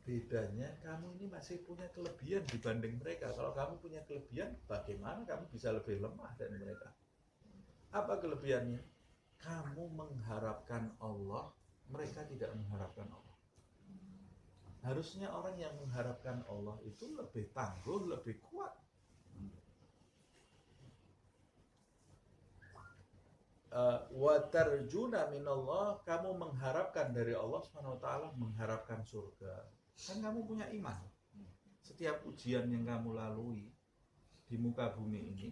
Bedanya kamu ini masih punya kelebihan dibanding mereka. Kalau kamu punya kelebihan, bagaimana kamu bisa lebih lemah dari mereka? Apa kelebihannya? Kamu mengharapkan Allah, mereka tidak mengharapkan Allah. Harusnya orang yang mengharapkan Allah itu lebih tangguh, lebih kuat. Wa tarjuna minallah, kamu mengharapkan dari Allah SWT, mengharapkan surga. Kan kamu punya iman. Setiap ujian yang kamu lalui di muka bumi ini,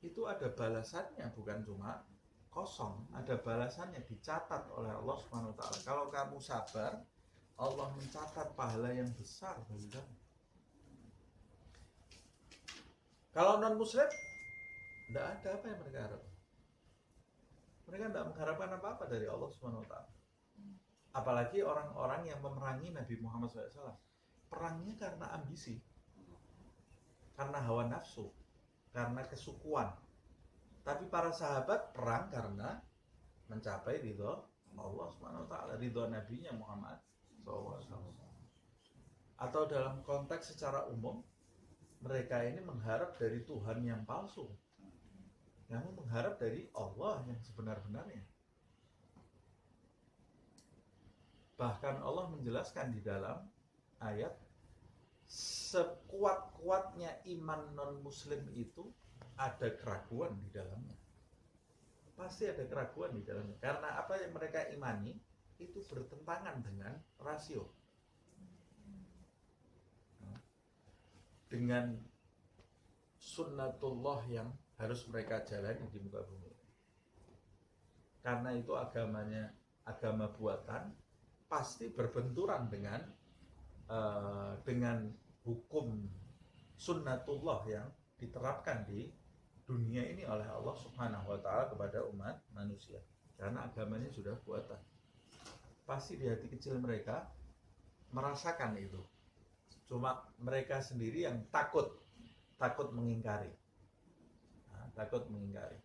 itu ada balasannya, bukan cuma kosong. Ada balasannya, dicatat oleh Allah SWT. Kalau kamu sabar, Allah mencatat pahala yang besar bagi kamu. Kalau non-muslim, tidak ada apa yang mereka harapkan. Mereka tidak mengharapkan apa-apa dari Allah SWT. Apalagi orang-orang yang memerangi Nabi Muhammad SAW. Perangnya karena ambisi, karena hawa nafsu, karena kesukuan. Tapi para sahabat perang karena mencapai ridho Allah SWT, ridho Nabi-Nya Muhammad SAW. Atau dalam konteks secara umum, mereka ini mengharap dari Tuhan yang palsu. Kamu mengharap dari Allah yang sebenar-benarnya. Bahkan Allah menjelaskan di dalam ayat, sekuat-kuatnya iman non-muslim itu ada keraguan di dalamnya. Pasti ada keraguan di dalamnya. Karena apa yang mereka imani itu bertentangan dengan rasio, dengan sunnatullah yang harus mereka jalani di muka bumi. Karena itu agamanya agama buatan, pasti berbenturan dengan hukum sunnatullah yang diterapkan di dunia ini oleh Allah Subhanahu wa Ta'ala kepada umat manusia. Karena agamanya sudah buatan. Pasti di hati kecil mereka merasakan itu. Cuma mereka sendiri yang takut mengingkari. Takut mengingkari.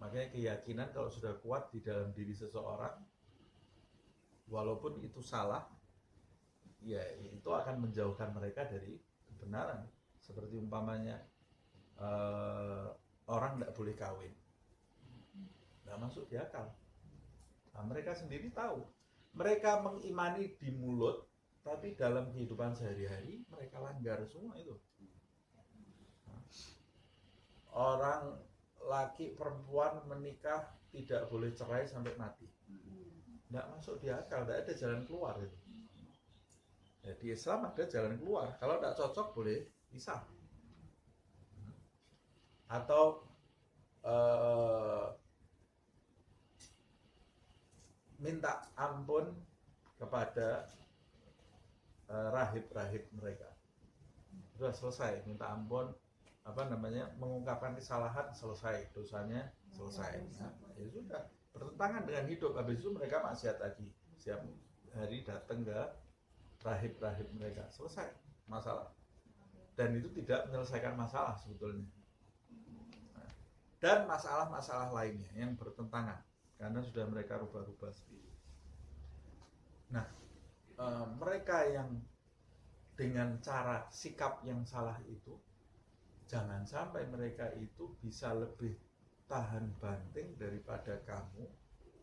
Makanya keyakinan kalau sudah kuat di dalam diri seseorang, walaupun itu salah, ya itu akan menjauhkan mereka dari kebenaran. Seperti umpamanya orang tidak boleh kawin, tidak masuk di akal. Nah, mereka sendiri tahu. Mereka mengimani di mulut, tapi dalam kehidupan sehari-hari mereka langgar semua itu. Orang laki perempuan menikah tidak boleh cerai sampai mati. Tidak masuk di akal, tidak ada jalan keluar itu. Ya, di Islam ada jalan keluar. Kalau tidak cocok boleh pisah. Atau minta ampun kepada rahib-rahib mereka. Sudah selesai, minta ampun, mengungkapkan kesalahan, selesai, dosanya selesai. Nah, ya sudah, bertentangan dengan hidup. Habis itu mereka maksiat lagi. Setiap hari datang ke rahib-rahib mereka, selesai masalah. Dan itu tidak menyelesaikan masalah sebetulnya. Dan masalah-masalah lainnya yang bertentangan, karena sudah mereka rubah-rubah sendiri. Nah, mereka yang dengan cara sikap yang salah itu, jangan sampai mereka itu bisa lebih tahan banting daripada kamu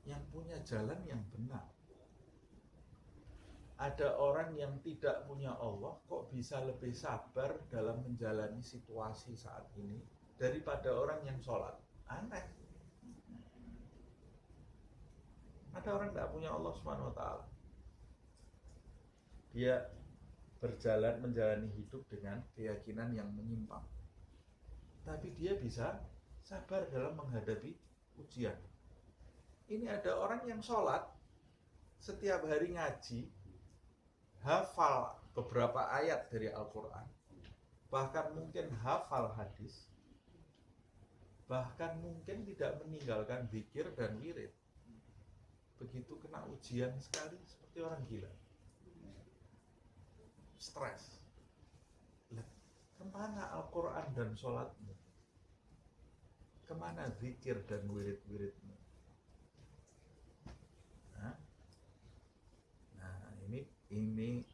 yang punya jalan yang benar. Ada orang yang tidak punya Allah kok bisa lebih sabar dalam menjalani situasi saat ini daripada orang yang sholat. Aneh. Ada orang tidak punya Allah SWT. Dia menjalani hidup dengan keyakinan yang menyimpang. Tapi dia bisa sabar dalam menghadapi ujian. Ini ada orang yang sholat, setiap hari ngaji, hafal beberapa ayat dari Al-Quran, bahkan mungkin hafal hadis, bahkan mungkin tidak meninggalkan zikir dan wirid, begitu kena ujian sekali seperti orang gila, stres. Kemana Al-Quran dan sholatmu? Kemana zikir dan wirid-wiridmu? Nah, ini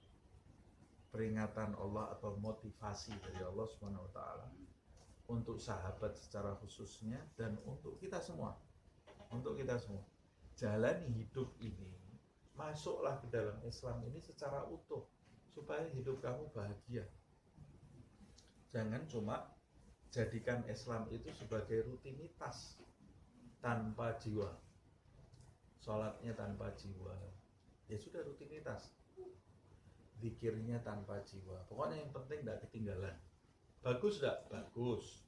peringatan Allah atau motivasi dari Allah Subhanahu wa taala untuk sahabat secara khususnya dan untuk kita semua. Untuk kita semua. Jalani hidup ini, masuklah ke dalam Islam ini secara utuh supaya hidup kamu bahagia. Jangan cuma jadikan Islam itu sebagai rutinitas tanpa jiwa. Sholatnya tanpa jiwa, ya sudah rutinitas. Zikirnya tanpa jiwa. Pokoknya yang penting tidak ketinggalan. Bagus tidak? Bagus.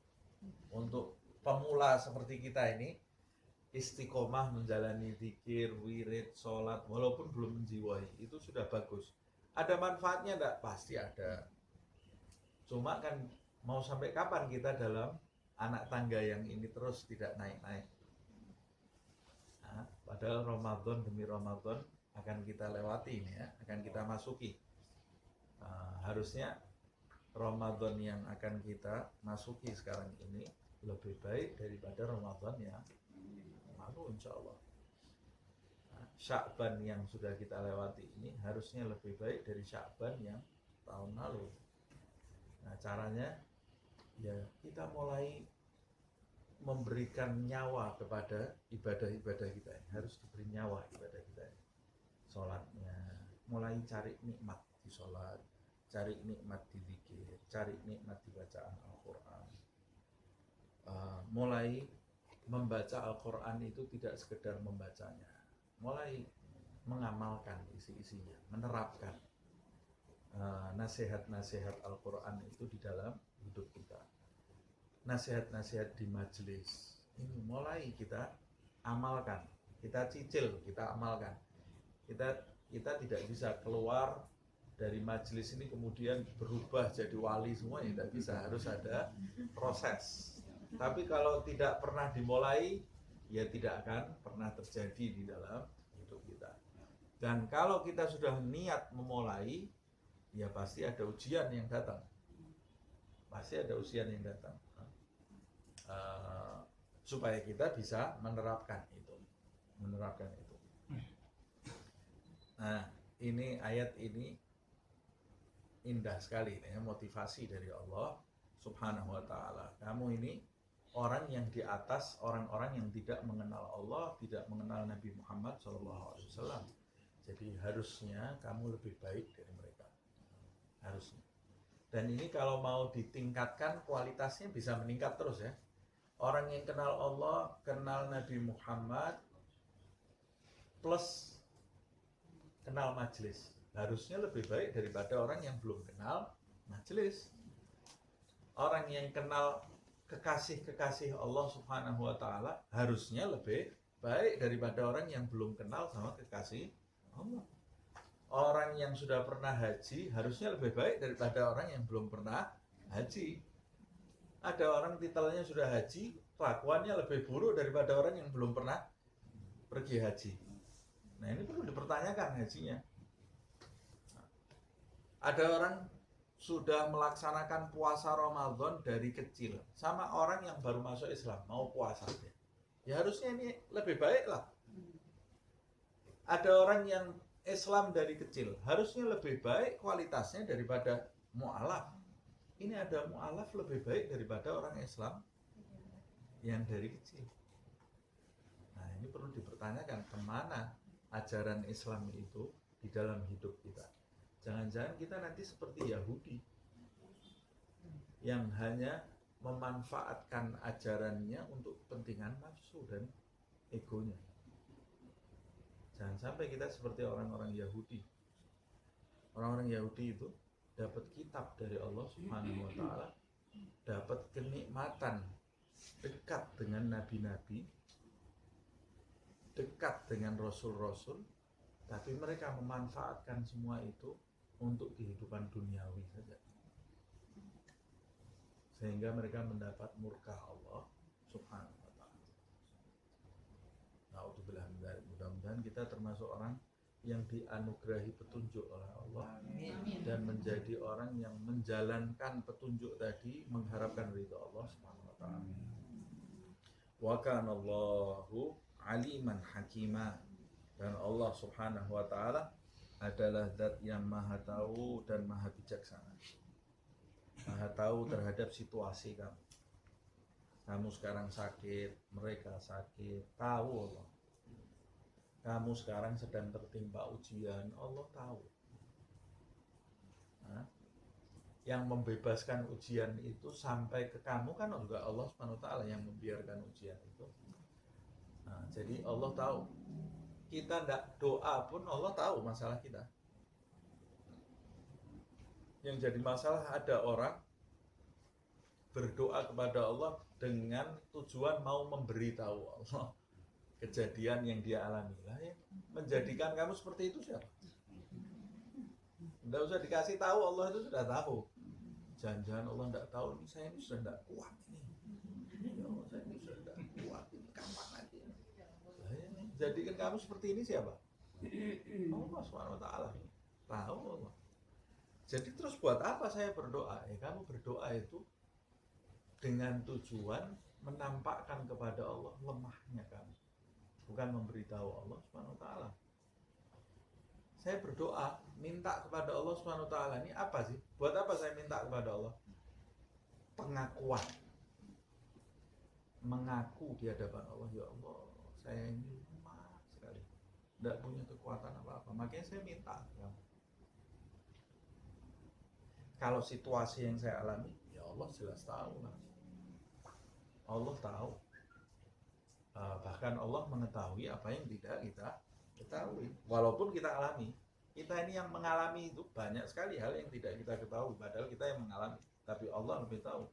Untuk pemula seperti kita ini, istiqomah menjalani zikir, wirid, sholat, walaupun belum menjiwai, itu sudah bagus. Ada manfaatnya tidak? Pasti ada. Cuma kan mau sampai kapan kita dalam anak tangga yang ini terus tidak naik-naik? Nah, padahal Ramadan demi Ramadan akan kita lewati ini ya, akan kita masuki. Harusnya Ramadan yang akan kita masuki sekarang ini lebih baik daripada Ramadan yang lalu, insya Allah. Sya'ban yang sudah kita lewati ini harusnya lebih baik dari Sya'ban yang tahun lalu. Nah, caranya ya kita mulai memberikan nyawa kepada ibadah-ibadah kita. Harus diberi nyawa ibadah kita. Sholatnya, mulai cari nikmat di sholat, cari nikmat di zikir, cari nikmat di bacaan Al-Quran. Mulai membaca Al-Quran itu tidak sekedar membacanya, mulai mengamalkan isi-isinya, menerapkan nasihat-nasihat Al-Quran itu di dalam hidup kita. Nasihat-nasihat di majelis ini mulai kita amalkan, kita cicil, kita amalkan. Kita tidak bisa keluar dari majelis ini kemudian berubah jadi wali semua, ya tidak bisa, harus ada proses. Tapi kalau tidak pernah dimulai, ya tidak akan pernah terjadi di dalam hidup kita. Dan kalau kita sudah niat memulai, ya pasti ada ujian yang datang. Pasti ada ujian yang datang. Supaya kita bisa menerapkan itu. Nah, ini ayat ini indah sekali ya, motivasi dari Allah Subhanahu wa taala. Kamu ini orang yang di atas orang-orang yang tidak mengenal Allah, tidak mengenal Nabi Muhammad SAW. Jadi harusnya kamu lebih baik dari mereka. Harusnya. Dan ini kalau mau ditingkatkan, kualitasnya bisa meningkat terus ya. Orang yang kenal Allah, kenal Nabi Muhammad, plus kenal majelis, harusnya lebih baik daripada orang yang belum kenal majelis. Orang yang kenal kekasih-kekasih Allah Subhanahu wa taala harusnya lebih baik daripada orang yang belum kenal sama kekasih Allah. Orang yang sudah pernah haji harusnya lebih baik daripada orang yang belum pernah haji. Ada orang titelnya sudah haji, kelakuannya lebih buruk daripada orang yang belum pernah pergi haji. Nah, ini perlu dipertanyakan hajinya. Ada orang sudah melaksanakan puasa Ramadan dari kecil, sama orang yang baru masuk Islam mau puasa, ya harusnya ini lebih baik lah. Ada orang yang Islam dari kecil, harusnya lebih baik kualitasnya daripada mu'alaf. Ini ada mu'alaf lebih baik daripada orang Islam yang dari kecil. Nah, ini perlu dipertanyakan, kemana ajaran Islam itu di dalam hidup kita. Jangan-jangan kita nanti seperti Yahudi yang hanya memanfaatkan ajarannya untuk kepentingan nafsu dan egonya. Jangan sampai kita seperti orang-orang Yahudi. Orang-orang Yahudi itu dapat kitab dari Allah Subhanahu wa taala, dapat kenikmatan dekat dengan nabi-nabi, dekat dengan rasul-rasul, tapi mereka memanfaatkan semua itu untuk kehidupan duniawi saja, sehingga mereka mendapat murka Allah Subhanahu wa ta'ala. Na'udzubillah min dzalik. Mudah-mudahan kita termasuk orang yang dianugerahi petunjuk oleh Allah. Amin. Dan menjadi orang yang menjalankan petunjuk tadi mengharapkan ridha Allah Subhanahu wa ta'ala. Wa kana Allahu aliman hakima. Dan Allah Subhanahu wa ta'ala adalah zat yang maha tahu dan maha bijaksana. Maha tahu terhadap situasi kamu. Kamu sekarang sakit, mereka sakit, tahu Allah. Kamu sekarang sedang tertimpa ujian, Allah tahu. Nah, yang membebaskan ujian itu sampai ke kamu kan juga Allah Subhanahu wa ta'ala yang membiarkan ujian itu. Nah, jadi Allah tahu. Kita tidak doa pun Allah tahu masalah kita. Yang jadi masalah ada orang berdoa kepada Allah dengan tujuan mau memberitahu Allah kejadian yang dia alami. Lah ya, menjadikan kamu seperti itu siapa? Tidak usah dikasih tahu, Allah itu sudah tahu. Jangan-jangan Allah tidak tahu, ini saya ini sudah tidak kuat ini. Ya Allah, saya ini sudah tidak kuat ini, kapan lagi? Jadikan kamu seperti ini siapa? Allah Subhanahu wa ta'ala. Tahu Allah. Jadi terus buat apa saya berdoa? Ya kamu berdoa itu dengan tujuan menampakkan kepada Allah lemahnya kamu, bukan memberitahu Allah Subhanahu wa ta'ala. Saya berdoa minta kepada Allah Subhanahu wa ta'ala, ini apa sih? Buat apa saya minta kepada Allah? Pengakuan. Mengaku di hadapan Allah, ya Allah, saya ini tidak punya kekuatan apa-apa, makanya saya minta ya. Kalau situasi yang saya alami, ya Allah jelas tahu lah. Allah tahu. Bahkan Allah mengetahui apa yang tidak kita ketahui. Walaupun kita alami, kita ini yang mengalami itu banyak sekali hal yang tidak kita ketahui, padahal kita yang mengalami, tapi Allah lebih tahu.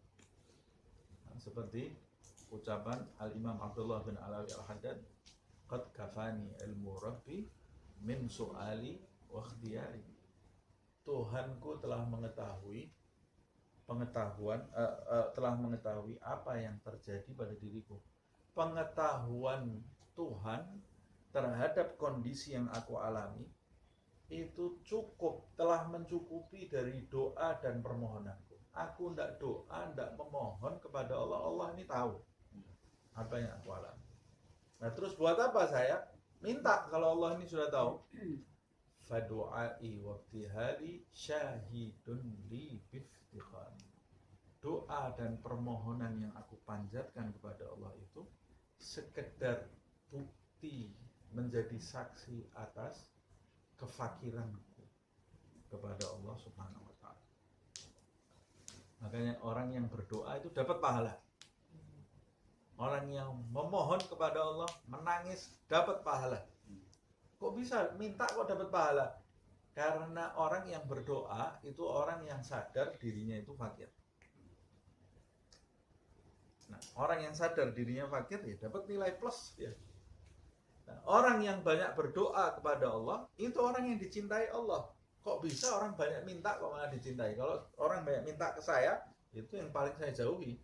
Nah, seperti ucapan Al-Imam Abdullah bin Alawi Al-Haddad, qad kafani ilmu rabbi min su'ali wa ikhtiyari. Tuhanku telah mengetahui telah mengetahui apa yang terjadi pada diriku. Pengetahuan Tuhan terhadap kondisi yang aku alami itu cukup, telah mencukupi dari doa dan permohonanku. Aku tidak doa, tidak memohon kepada Allah, Allah ini tahu apa yang aku alami. Nah terus buat apa saya minta kalau Allah ini sudah tahu? Fadu'ai wabtihali syahidun li biftikhani. Doa dan permohonan yang aku panjatkan kepada Allah itu sekedar bukti, menjadi saksi atas kefakiranku kepada Allah Subhanahu wa ta'ala. Makanya orang yang berdoa itu dapat pahala. Orang yang memohon kepada Allah, menangis, dapat pahala. Kok bisa minta kok dapat pahala? Karena orang yang berdoa itu orang yang sadar dirinya itu fakir. Nah, orang yang sadar dirinya fakir ya dapat nilai plus ya. Nah, orang yang banyak berdoa kepada Allah itu orang yang dicintai Allah. Kok bisa orang banyak minta kok malah dicintai? Kalau orang banyak minta ke saya, itu yang paling saya jauhi.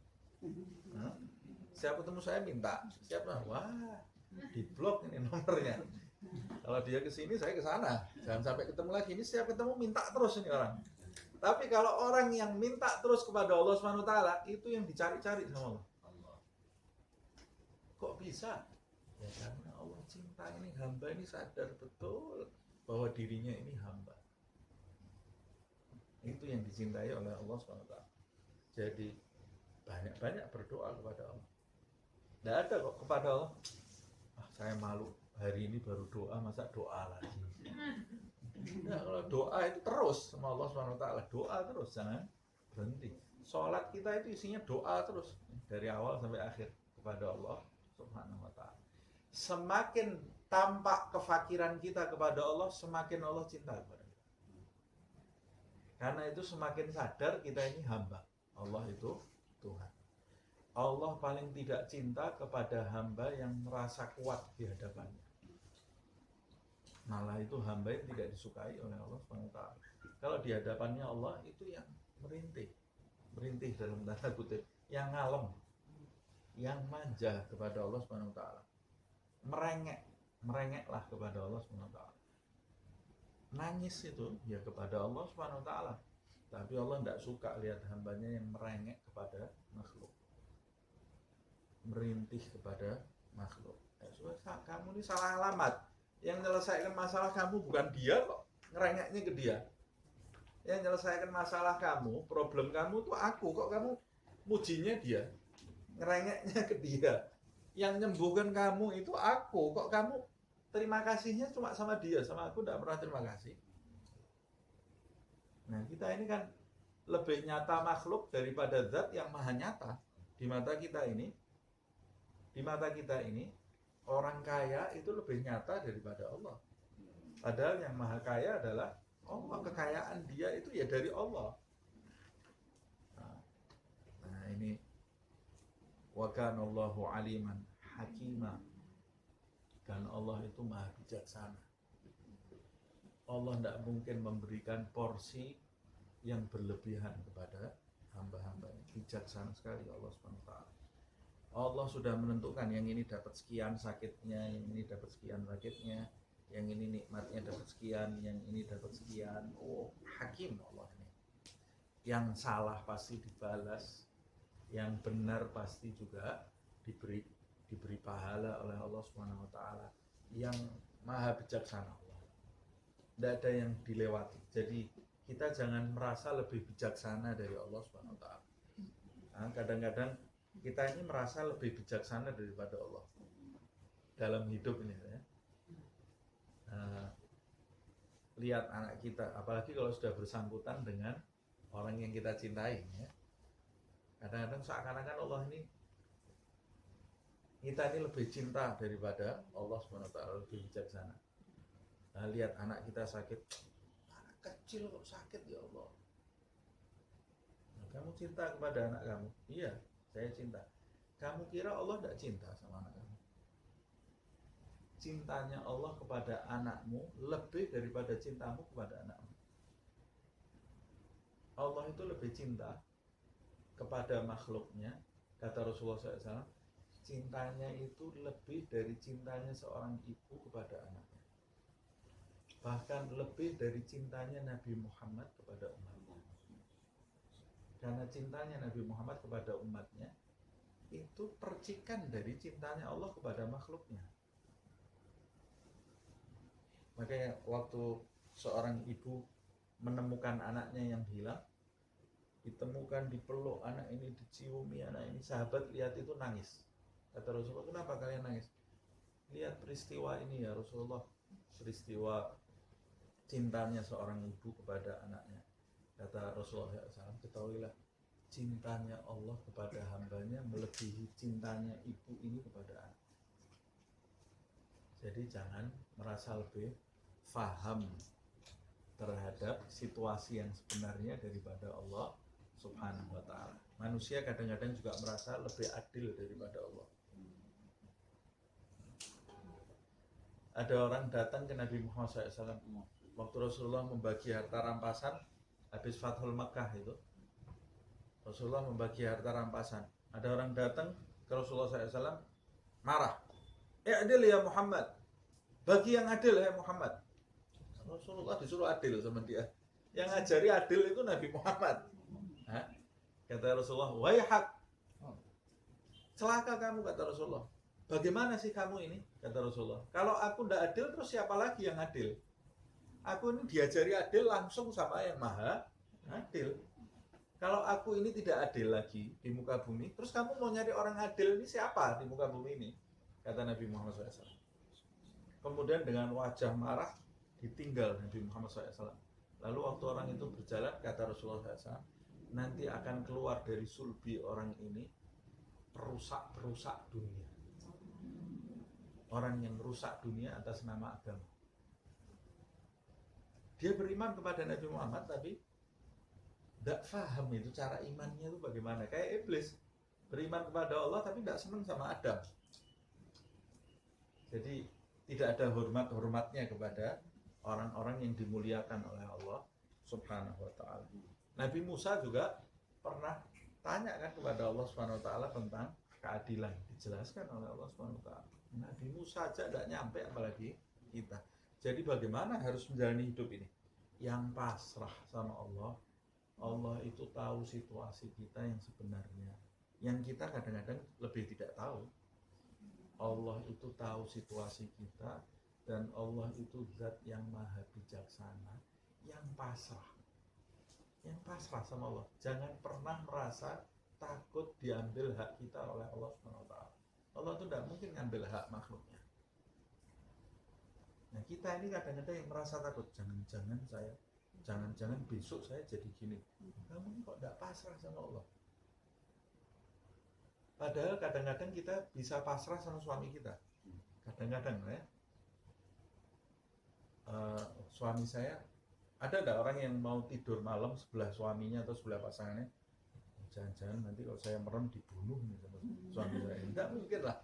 Nah, siapa ketemu saya minta, siapa? Wah, di blok ini nomornya. Kalau dia ke sini, saya ke sana. Jangan sampai ketemu lagi. Ini setiap ketemu minta terus ini orang. Tapi kalau orang yang minta terus kepada Allah Subhanahu wa ta'ala, itu yang dicari-cari sama Allah. Kok bisa? Ya karena Allah cinta ini, hamba ini sadar betul bahwa dirinya ini hamba. Itu yang dicintai oleh Allah Subhanahu wa ta'ala. Jadi banyak-banyak berdoa kepada Allah. Tidak ada kok kepada Allah, saya malu hari ini baru doa, masa doa lagi. Nah, kalau doa itu terus sama Allah Subhanahu wa ta'ala, doa terus, jangan berhenti. Sholat kita itu isinya doa terus dari awal sampai akhir kepada Allah Subhanahu wa ta'ala. Semakin tampak kefakiran kita kepada Allah, semakin Allah cinta kepada kita. Karena itu semakin sadar kita ini hamba, Allah itu Tuhan. Allah paling tidak cinta kepada hamba yang merasa kuat di hadapannya. Malah itu hamba yang tidak disukai oleh Allah SWT. Kalau di hadapannya Allah itu yang merintih, merintih dalam tanda kutip, yang ngalem, yang manja kepada Allah Subhanahu wa taala. Merengeklah kepada Allah Subhanahu wa taala. Nangis itu ya kepada Allah Subhanahu wa taala. Tapi Allah tidak suka lihat hambanya yang merengek kepada makhluk, merintih kepada makhluk. Kamu ini salah alamat. Yang menyelesaikan masalah kamu bukan dia kok, ngerengeknya ke dia. Yang menyelesaikan masalah kamu, problem kamu tuh aku, kok kamu mujinya dia, ngerengeknya ke dia. Yang nyembuhkan kamu itu aku, kok kamu terima kasihnya cuma sama dia, sama aku tidak pernah terima kasih. Nah, kita ini kan lebih nyata makhluk daripada zat yang maha nyata di mata kita ini. Di mata kita ini orang kaya itu lebih nyata daripada Allah. Padahal yang maha kaya adalah Allah. Kekayaan dia itu ya dari Allah. Nah ini wa kanallahu aliman hakima. Dan Allah itu maha bijaksana. Allah tidak mungkin memberikan porsi yang berlebihan kepada hamba-hambanya. Bijaksana sekali Allah SWT. Allah sudah menentukan yang ini dapat sekian sakitnya, yang ini dapat sekian sakitnya, yang ini nikmatnya dapat sekian, yang ini dapat sekian. Oh, hakim Allah ini. Yang salah pasti dibalas, yang benar pasti juga diberi pahala oleh Allah Subhanahu wa taala. Yang maha bijaksana Allah. Tidak ada yang dilewati. Jadi kita jangan merasa lebih bijaksana dari Allah Subhanahu wa taala. Nah, kadang-kadang kita ini merasa lebih bijaksana daripada Allah dalam hidup ini ya. Lihat anak kita, apalagi kalau sudah bersangkutan dengan orang yang kita cintai ya. Kadang-kadang seakan-akan Allah ini, kita ini lebih cinta daripada Allah SWT, lebih bijaksana. Nah, lihat anak kita sakit, anak kecil kok sakit ya Allah. Nah, kamu cinta kepada anak kamu? Iya, saya cinta. Kamu kira Allah tidak cinta sama anak kamu? Cintanya Allah kepada anakmu lebih daripada cintamu kepada anakmu. Allah itu lebih cinta kepada makhluknya, kata Rasulullah SAW, cintanya itu lebih dari cintanya seorang ibu kepada anaknya. Bahkan lebih dari cintanya Nabi Muhammad kepada umatnya. Karena cintanya Nabi Muhammad kepada umatnya itu percikan dari cintanya Allah kepada makhluknya. Makanya waktu seorang ibu menemukan anaknya yang hilang, ditemukan, dipeluk anak ini, diciumi anak ini, sahabat lihat itu nangis. Kata Rasulullah, kenapa kalian nangis? Lihat peristiwa ini ya Rasulullah, peristiwa cintanya seorang ibu kepada anaknya. Kata Rasulullah SAW, ketahuilah cintanya Allah kepada hambanya melebihi cintanya ibu ini kepada anak. Jadi jangan merasa lebih faham terhadap situasi yang sebenarnya daripada Allah Subhanahu wa ta'ala. Manusia kadang-kadang juga merasa lebih adil daripada Allah. Ada orang datang ke Nabi Muhammad SAW waktu Rasulullah membagi harta rampasan habis Fathul Makkah itu. Rasulullah membagi harta rampasan. Ada orang datang ke Rasulullah SAW marah. Adil ya Muhammad, bagi yang adil ya Muhammad. Rasulullah disuruh adil sama dia. Yang ngajari adil itu Nabi Muhammad. Hah? Kata Rasulullah, wayhak, celaka kamu, kata Rasulullah. Bagaimana sih kamu ini? Kata Rasulullah, kalau aku tidak adil terus siapa lagi yang adil? Aku ini diajari adil langsung sama yang maha adil. Kalau aku ini tidak adil lagi di muka bumi, terus kamu mau nyari orang adil ini siapa di muka bumi ini? Kata Nabi Muhammad SAW. Kemudian dengan wajah marah ditinggal Nabi Muhammad SAW. Lalu waktu orang itu berjalan, kata Rasulullah SAW, nanti akan keluar dari sulbi orang ini perusak-perusak dunia. Orang yang merusak dunia atas nama agama. Dia beriman kepada Nabi Muhammad tapi tidak paham itu cara imannya itu bagaimana. Kayak iblis beriman kepada Allah tapi tidak senang sama Adam. Jadi tidak ada hormat-hormatnya kepada orang-orang yang dimuliakan oleh Allah Subhanahu wa ta'ala. Nabi Musa juga pernah tanya kan kepada Allah Subhanahu wa ta'ala tentang keadilan, dijelaskan oleh Allah Subhanahu wa ta'ala. Nabi Musa aja tidak nyampe, apalagi kita. Jadi bagaimana harus menjalani hidup ini? Yang pasrah sama Allah. Allah itu tahu situasi kita yang sebenarnya, yang kita kadang-kadang lebih tidak tahu. Allah itu tahu situasi kita, dan Allah itu zat yang maha bijaksana, yang pasrah sama Allah. Jangan pernah merasa takut diambil hak kita oleh Allah SWT. Allah itu tidak mungkin ngambil hak makhluknya. Nah, kita ini kadang-kadang yang merasa takut, jangan-jangan besok saya jadi gini. Kamu kok tidak pasrah sama Allah? Padahal kadang-kadang kita bisa pasrah sama suami kita. Kadang-kadang ya. Suami saya, ada orang yang mau tidur malam sebelah suaminya atau sebelah pasangannya? Jangan-jangan nanti kalau saya merem dibunuh nih sama suami saya. Tidak mungkin lah.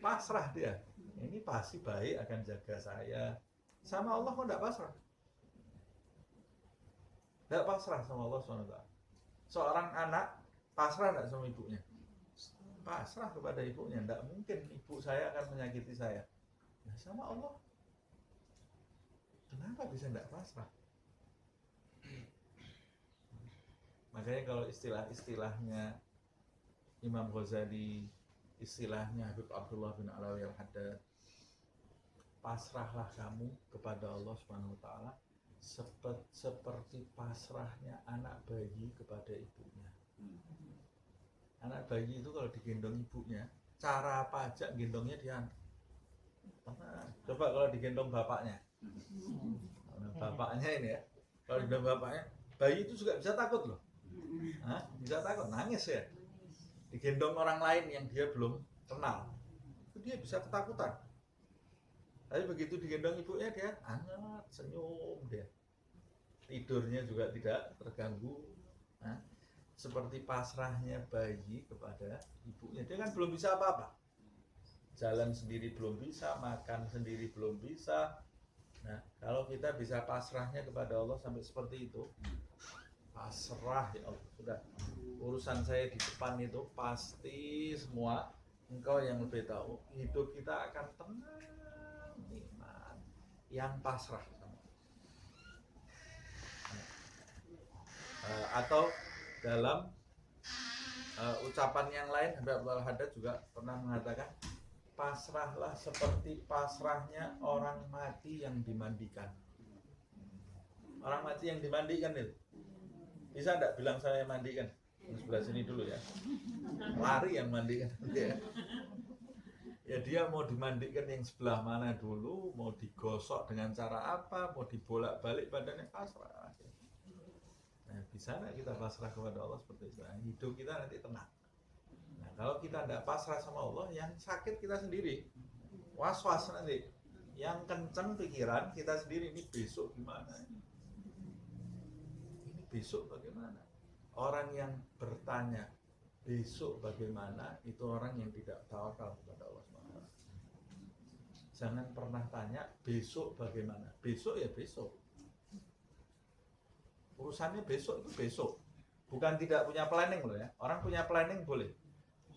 Pasrah dia. Ini pasti baik, akan jaga saya. Sama Allah kok tidak pasrah? Tidak pasrah sama Allah SWT. Seorang anak pasrah tidak sama ibunya? Pasrah kepada ibunya. Tidak mungkin ibu saya akan menyakiti saya. Nah, sama Allah, kenapa bisa tidak pasrah? Makanya kalau istilah-istilahnya Imam Ghazali, istilahnya Habib Abdullah bin Alawi al-Haddad, pasrahlah kamu kepada Allah Subhanahu wa ta'ala seperti pasrahnya anak bayi kepada ibunya. Anak bayi itu kalau digendong ibunya, cara apa aja gendongnya dia. Coba kalau digendong bapaknya. Bapaknya ini ya, kalau digendong bapaknya, bayi itu juga bisa takut loh. Bisa takut, nangis ya. Digendong orang lain yang dia belum kenal, itu dia bisa ketakutan. Tapi begitu digendong ibunya, dia hangat, senyum dia. Tidurnya juga tidak terganggu. Seperti pasrahnya bayi kepada ibunya. Dia kan belum bisa apa-apa. Jalan sendiri belum bisa, makan sendiri belum bisa. Nah, kalau kita bisa pasrahnya kepada Allah sampai seperti itu, pasrah ya Allah, sudah urusan saya di depan itu pasti semua Engkau yang lebih tahu. Hidup kita akan tenang, nikmat, yang pasrah. Atau dalam ucapan yang lain, Habib Abdullah al-Haddad juga pernah mengatakan, pasrahlah seperti pasrahnya orang mati yang dimandikan. Orang mati yang dimandikan itu, bisa enggak bilang saya mandikan? Yang sebelah sini dulu ya. Lari yang mandikan ya. Ya dia mau dimandikan yang sebelah mana dulu, mau digosok dengan cara apa, mau dibolak-balik badannya, pasrah. Nah, bisa nggak kita pasrah kepada Allah seperti itu? Nah, hidup kita nanti tenang. Nah, kalau kita tidak pasrah sama Allah, yang sakit kita sendiri, was-was nanti, yang kenceng pikiran kita sendiri, ini besok gimana? Ini besok bagaimana? Orang yang bertanya besok bagaimana, itu orang yang tidak tawakal kepada Allah SWT. Jangan pernah tanya besok bagaimana. Besok ya besok. Urusannya besok itu besok. Bukan tidak punya planning loh ya. Orang punya planning boleh.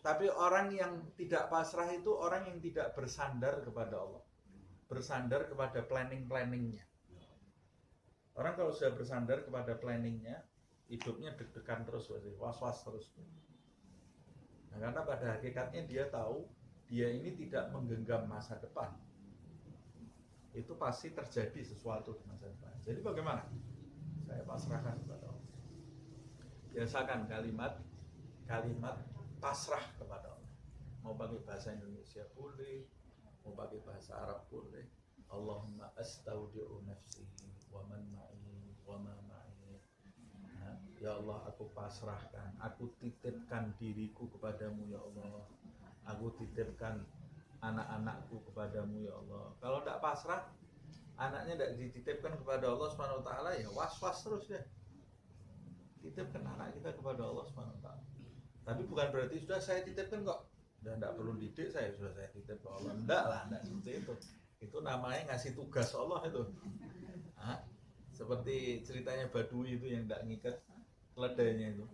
Tapi orang yang tidak pasrah itu orang yang tidak bersandar kepada Allah. Bersandar kepada planning-planningnya. Orang kalau sudah bersandar kepada planningnya, hidupnya deg-degan terus, was-was terus. Nah, karena pada hakikatnya dia tahu dia ini tidak menggenggam masa depan. Itu pasti terjadi sesuatu di masa depan. Jadi bagaimana? Saya pasrahkan kepada Allah. Biasakan kalimat pasrah kepada Allah. Mau pakai bahasa Indonesia boleh, mau pakai bahasa Arab boleh. Allahumma astaudi'u nafsi wa man ma'i wa ma ma'i. Ya Allah, aku pasrahkan, aku titipkan diriku kepadamu ya Allah. Aku titipkan anak-anakku kepadamu ya Allah. Kalau tidak pasrah, anaknya tidak dititipkan kepada Allah Subhanahu wa ta'ala, ya was-was terus ya. Titipkan anak kita kepada Allah Subhanahu wa ta'ala. Tapi bukan berarti sudah saya titipkan kok, sudah tidak perlu didik saya, sudah saya titip ke Allah. Enggak lah, enggak seperti itu. Itu namanya ngasih tugas Allah itu. Seperti ceritanya Badui itu yang tidak ngikat keledainya itu.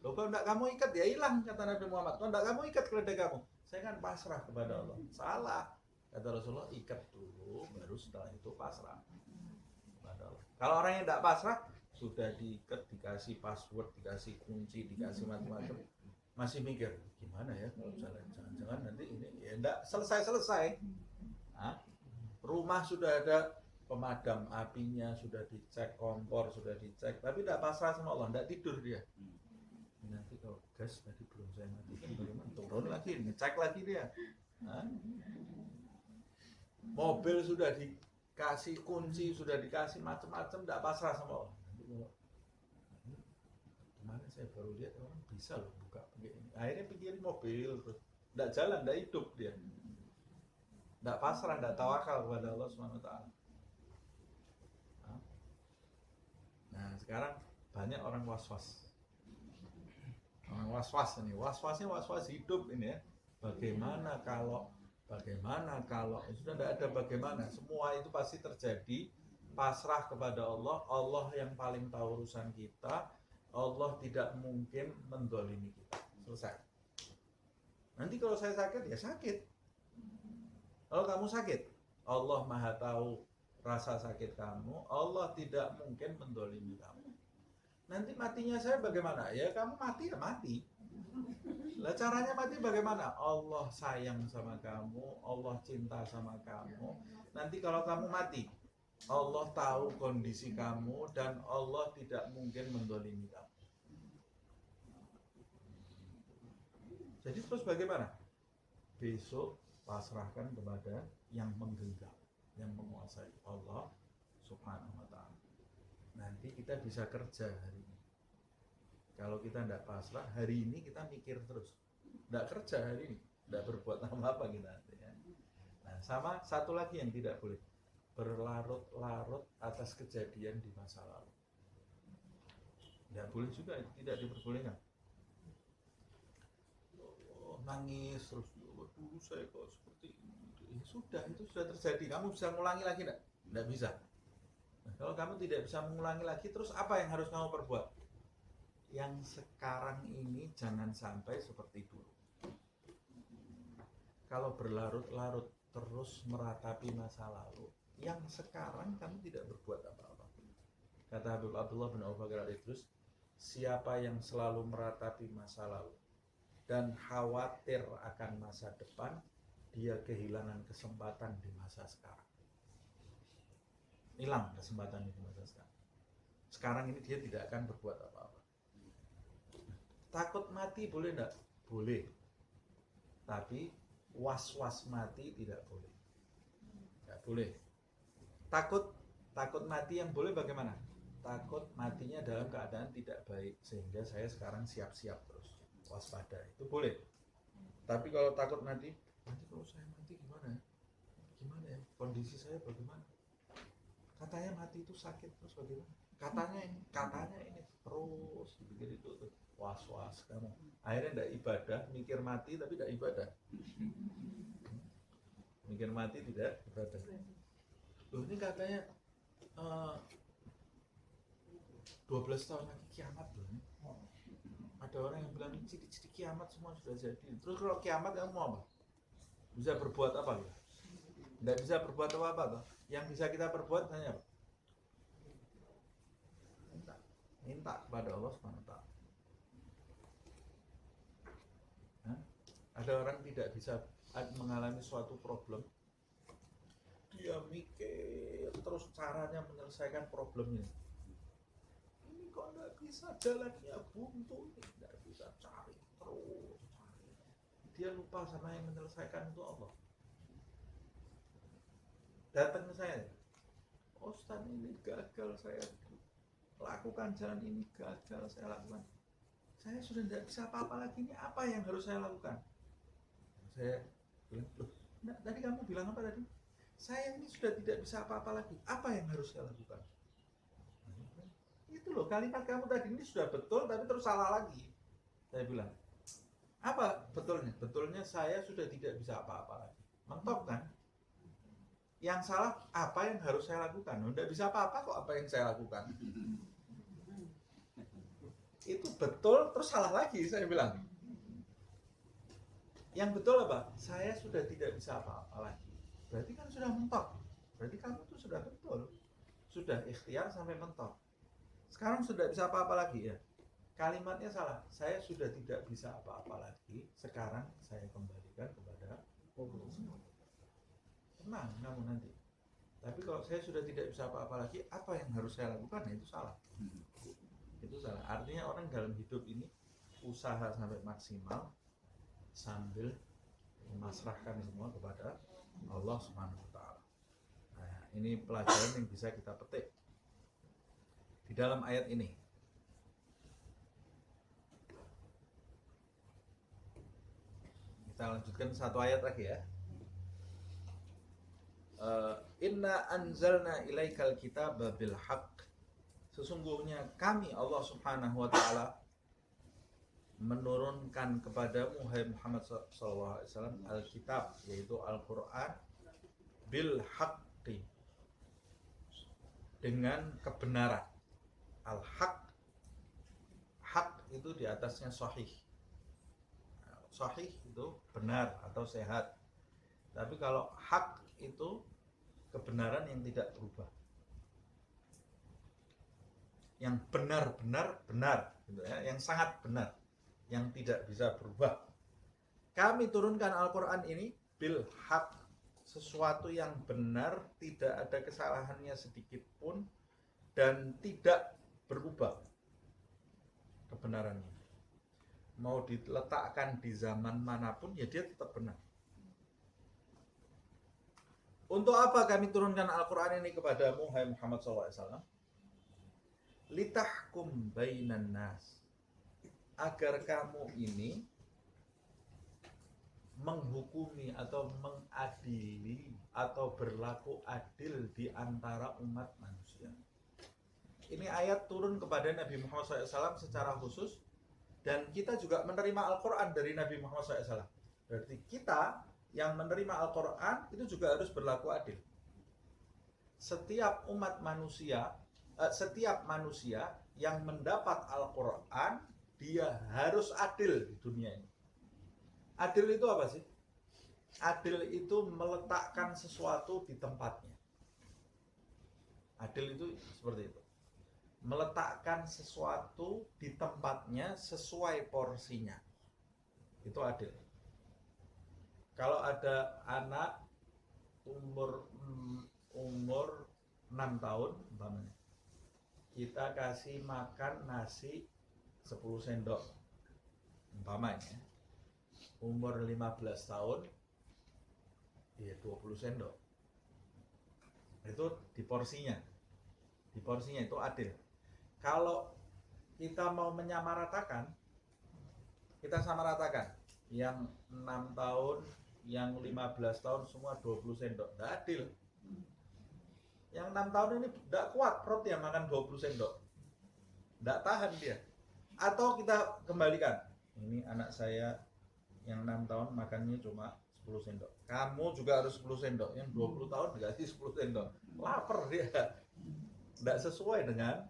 Loh, kalau tidak kamu ikat ya hilang, kata Nabi Muhammad. Kalau tidak kamu ikat keledai kamu, saya kan pasrah kepada Allah. Salah, kata Rasulullah, ikat dulu, baru setelah itu pasrah kepada Allah. Kalau orang yang tidak pasrah, sudah diikat, dikasih password, dikasih kunci, dikasih macam-macam, masih mikir gimana ya kalau jangan-jangan nanti ini ya tidak selesai. Rumah sudah ada pemadam apinya, sudah dicek, kompor sudah dicek, tapi tidak pasrah sama Allah, tidak tidur dia. Nanti kalau gas tadi belum saya matikan, bagaimana? Turun lagi, ngecek lagi dia. Mobil sudah dikasih kunci, sudah dikasih macam-macam, tidak pasrah sama Allah. Kemarin saya baru lihat orang bisa loh buka begini. Akhirnya pikirin mobil terus tidak jalan, tidak hidup dia. Tidak pasrah, tidak tawakal kepada Allah SWT. Nah sekarang banyak orang was-was. Orang was-was ini, was-wasnya was-was hidup ini ya. Bagaimana kalau sudah tidak ada bagaimana, semua itu pasti terjadi. Pasrah kepada Allah, Allah yang paling tahu urusan kita. Allah tidak mungkin mendolimi kita. Selesai. Nanti kalau saya sakit, ya sakit. Kalau kamu sakit, Allah Maha tahu rasa sakit kamu. Allah tidak mungkin mendolimi kamu. Nanti matinya saya bagaimana? Ya kamu mati ya mati. Lah caranya mati bagaimana? Allah sayang sama kamu, Allah cinta sama kamu. Nanti kalau kamu mati, Allah tahu kondisi kamu dan Allah tidak mungkin mendolimi kamu. Jadi terus bagaimana? Besok pasrahkan kepada yang menggenggam, yang menguasai, Allah Subhanahu wa ta'ala. Nanti kita bisa kerja hari ini. Kalau kita tidak pasrah, hari ini kita mikir terus. Tidak kerja hari ini, tidak berbuat apa-apa kita. Nah, sama satu lagi yang tidak boleh, berlarut-larut atas kejadian di masa lalu. Tidak boleh juga, tidak diperbolehkan. Nangis terus, dulu saya kok seperti ini. Sudah, itu sudah terjadi. Kamu bisa mengulangi lagi tidak? Tidak bisa. Nah, kalau kamu tidak bisa mengulangi lagi, terus apa yang harus kamu perbuat? Yang sekarang ini jangan sampai seperti dulu. Kalau berlarut-larut terus meratapi masa lalu, yang sekarang kamu tidak berbuat apa-apa. Kata Habib Abdullah bin Abu Bakar Al-Idrus, siapa yang selalu meratapi masa lalu dan khawatir akan masa depan, dia kehilangan kesempatan di masa sekarang. Hilang kesempatan di masa sekarang. Sekarang ini dia tidak akan berbuat apa-apa. Takut mati boleh enggak? Boleh. Tapi was-was mati tidak boleh. Enggak boleh. Takut mati yang boleh bagaimana? Takut matinya dalam keadaan tidak baik, sehingga saya sekarang siap-siap terus. Waspada, itu boleh. Tapi kalau takut nanti kalau saya mati gimana ya kondisi saya bagaimana, katanya mati itu sakit terus bagaimana, katanya ini terus dipikir itu tuh. Was kamu akhirnya tidak ibadah, mikir mati tapi tidak ibadah, mikir mati tidak ibadah. Loh ini katanya 12 tahun lagi kiamat loh. Ada orang yang bilang ciri-ciri kiamat semua sudah jadi. Terus kalau kiamat kamu mau apa? Bisa berbuat apa ya? Tidak bisa berbuat apa-apa toh. Yang bisa kita perbuat hanya apa? Minta kepada Allah SWT. Ada orang tidak bisa mengalami suatu problem, dia mikir terus caranya menyelesaikan problem ini. Kok nggak bisa, jalannya buntu, nggak bisa, cari terus. Dia lupa sama yang menyelesaikan itu Allah. Datang ke saya, Ustaz ini gagal saya lakukan, jalan ini gagal saya lakukan, saya sudah tidak bisa apa-apa lagi, ini apa yang harus saya lakukan? Saya bilang, loh, tadi kamu bilang apa tadi? Saya ini sudah tidak bisa apa-apa lagi, apa yang harus saya lakukan? Itu loh kalimat kamu tadi ini sudah betul tapi terus salah lagi. Saya bilang, apa betulnya? Betulnya saya sudah tidak bisa apa-apa lagi. Mentok kan? Yang salah apa yang harus saya lakukan? Tidak bisa apa-apa kok apa yang saya lakukan. Itu betul, terus salah lagi saya bilang. Yang betul apa? Saya sudah tidak bisa apa-apa lagi. Berarti kan sudah mentok. Berarti kamu tuh sudah betul. Sudah ikhtiar sampai mentok. Sekarang sudah bisa apa-apa lagi ya? Kalimatnya salah. Saya sudah tidak bisa apa-apa lagi. Sekarang saya kembalikan kepada Allah. Tenang kamu nanti. Tapi kalau saya sudah tidak bisa apa-apa lagi, apa yang harus saya lakukan? Nah, itu salah. Itu salah. Artinya orang dalam hidup ini usaha sampai maksimal sambil memasrahkan semua kepada Allah Subhanahu wa taala. Nah, ini pelajaran yang bisa kita petik di dalam ayat ini. Kita lanjutkan satu ayat lagi ya. Inna anzalna ilaikal kitaba bil haqq. Sesungguhnya kami Allah Subhanahu wa taala menurunkan kepadamu hai Muhammad sallallahu alaihi wasallam Alkitab, yaitu Al-Qur'an, bil haqqi, dengan kebenaran. Al-haq, hak itu di atasnya sahih. Sahih itu benar atau sehat. Tapi kalau hak itu kebenaran yang tidak berubah. Yang benar-benar benar, gitu ya, yang sangat benar, yang tidak bisa berubah. Kami turunkan Al-Quran ini bil haq, sesuatu yang benar, tidak ada kesalahannya sedikit pun, dan tidak berubah kebenarannya. Mau diletakkan di zaman manapun, ya dia tetap benar. Untuk apa kami turunkan Al-Quran ini kepadamu, hai Muhammad SAW? Litahkum bainan nas, agar kamu ini menghukumi atau mengadili atau berlaku adil di antara umat manusia. Ini ayat turun kepada Nabi Muhammad SAW secara khusus, dan kita juga menerima Al-Quran dari Nabi Muhammad SAW. Berarti kita yang menerima Al-Quran itu juga harus berlaku adil. Setiap umat manusia, setiap manusia yang mendapat Al-Quran, dia harus adil di dunia ini. Adil itu apa sih? Adil itu meletakkan sesuatu di tempatnya. Adil itu seperti itu. Meletakkan sesuatu di tempatnya sesuai porsinya. Itu adil. Kalau ada anak umur 6 tahun umpamanya, kita kasih makan nasi 10 sendok umpamanya. Umur 15 tahun ya 20 sendok. Itu di porsinya. Di porsinya itu adil. Kalau kita mau menyamaratakan, kita samaratakan. Yang 6 tahun, yang 15 tahun semua 20 sendok. Tidak adil. Yang 6 tahun ini tidak kuat perutnya makan 20 sendok. Tidak tahan dia. Atau kita kembalikan. Ini anak saya yang 6 tahun makannya cuma 10 sendok. Kamu juga harus 10 sendok. Yang 20 tahun dikasih 10 sendok. Lapar dia. Tidak sesuai dengan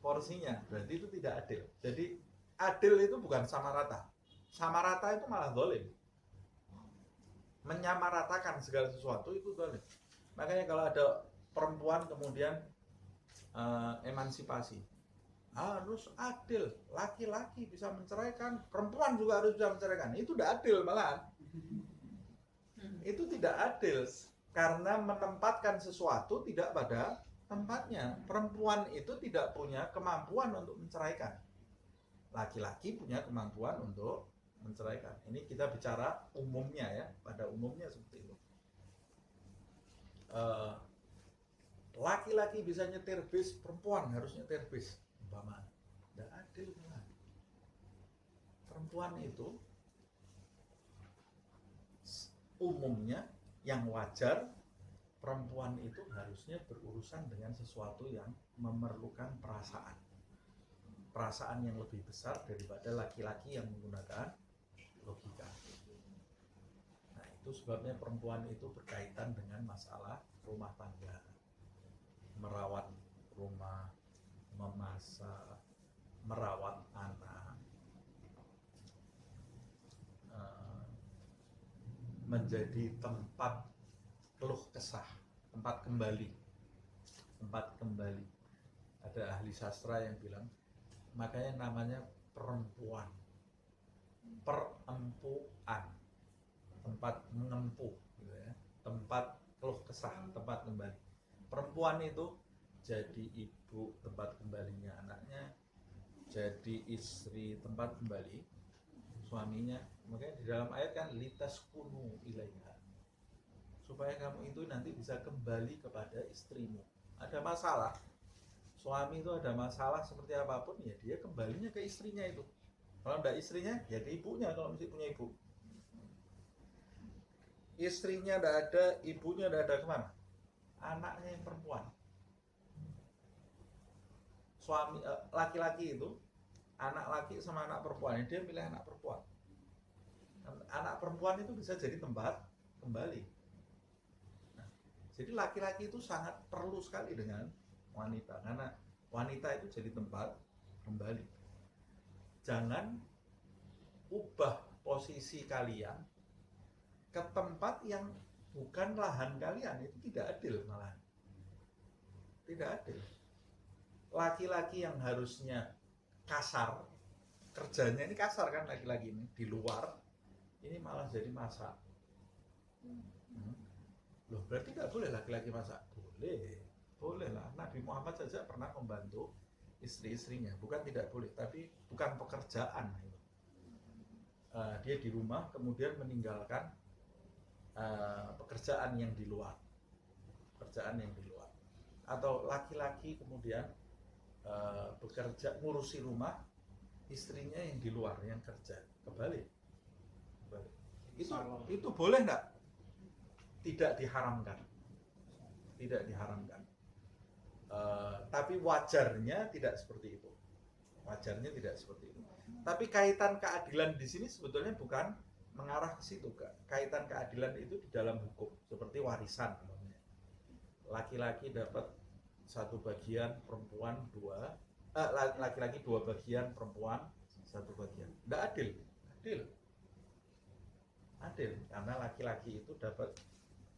porsinya. Berarti itu tidak adil. Jadi adil itu bukan sama rata. Sama rata itu malah zalim. Menyamaratakan segala sesuatu itu zalim. Makanya kalau ada perempuan kemudian emansipasi, harus adil, laki-laki bisa menceraikan, perempuan juga harus bisa menceraikan. Itu tidak adil malahan. Itu tidak adil karena menempatkan sesuatu tidak pada tempatnya. Perempuan itu tidak punya kemampuan untuk menceraikan. Laki-laki punya kemampuan untuk menceraikan. Ini kita bicara umumnya ya, pada umumnya seperti itu. Laki-laki bisa nyetir bis, perempuan harus nyetir bis. Tidak adil kan? Perempuan itu umumnya yang wajar, perempuan itu harusnya berurusan dengan sesuatu yang memerlukan perasaan. Perasaan yang lebih besar daripada laki-laki yang menggunakan logika. Nah, itu Itu sebabnya perempuan itu berkaitan dengan masalah rumah tangga, merawat rumah, memasak, merawat anak, menjadi tempat keluh kesah, tempat kembali. Ada ahli sastra yang bilang, makanya namanya perempuan, perempuan, tempat mengempuh, gitu ya, tempat keluh kesah, tempat kembali. Perempuan itu jadi ibu, tempat kembalinya anaknya, jadi istri, tempat kembali suaminya. Makanya di dalam ayat kan litaskunu ilaiha, supaya kamu itu nanti bisa kembali kepada istrimu. Ada masalah, suami itu ada masalah seperti apapun, ya dia kembalinya ke istrinya itu. Kalau tidak istrinya, ya ke ibunya kalau mesti punya ibu. Istrinya tidak ada, ibunya tidak ada, kemana? Anaknya yang perempuan. Suami laki-laki itu, anak laki sama anak perempuan, dia pilih anak perempuan. Anak perempuan itu bisa jadi tempat kembali. Nah, jadi laki-laki itu sangat perlu sekali dengan wanita, karena wanita itu jadi tempat kembali. Jangan ubah posisi kalian ke tempat yang bukan lahan kalian, itu tidak adil malah. Tidak adil. Laki-laki yang harusnya kasar, kerjanya ini kasar kan laki-laki ini, di luar, ini malah jadi masak. Loh, berarti nggak boleh laki-laki masak? Boleh lah. Nabi Muhammad saja pernah membantu istri-istrinya. Bukan tidak boleh, tapi bukan pekerjaan. Dia di rumah kemudian meninggalkan pekerjaan yang di luar. Atau laki-laki kemudian bekerja, ngurusi rumah, istrinya yang di luar, yang kerja. Kebalik. Itu boleh nggak? Tidak diharamkan. Tapi wajarnya tidak seperti itu. Tapi kaitan keadilan di sini sebetulnya bukan mengarah ke situ. Kaitan keadilan itu di dalam hukum, seperti warisan. Laki-laki dapat 1 bagian, perempuan 2. Laki-laki 2 bagian, perempuan 1 bagian. Tidak adil. Karena laki-laki itu dapat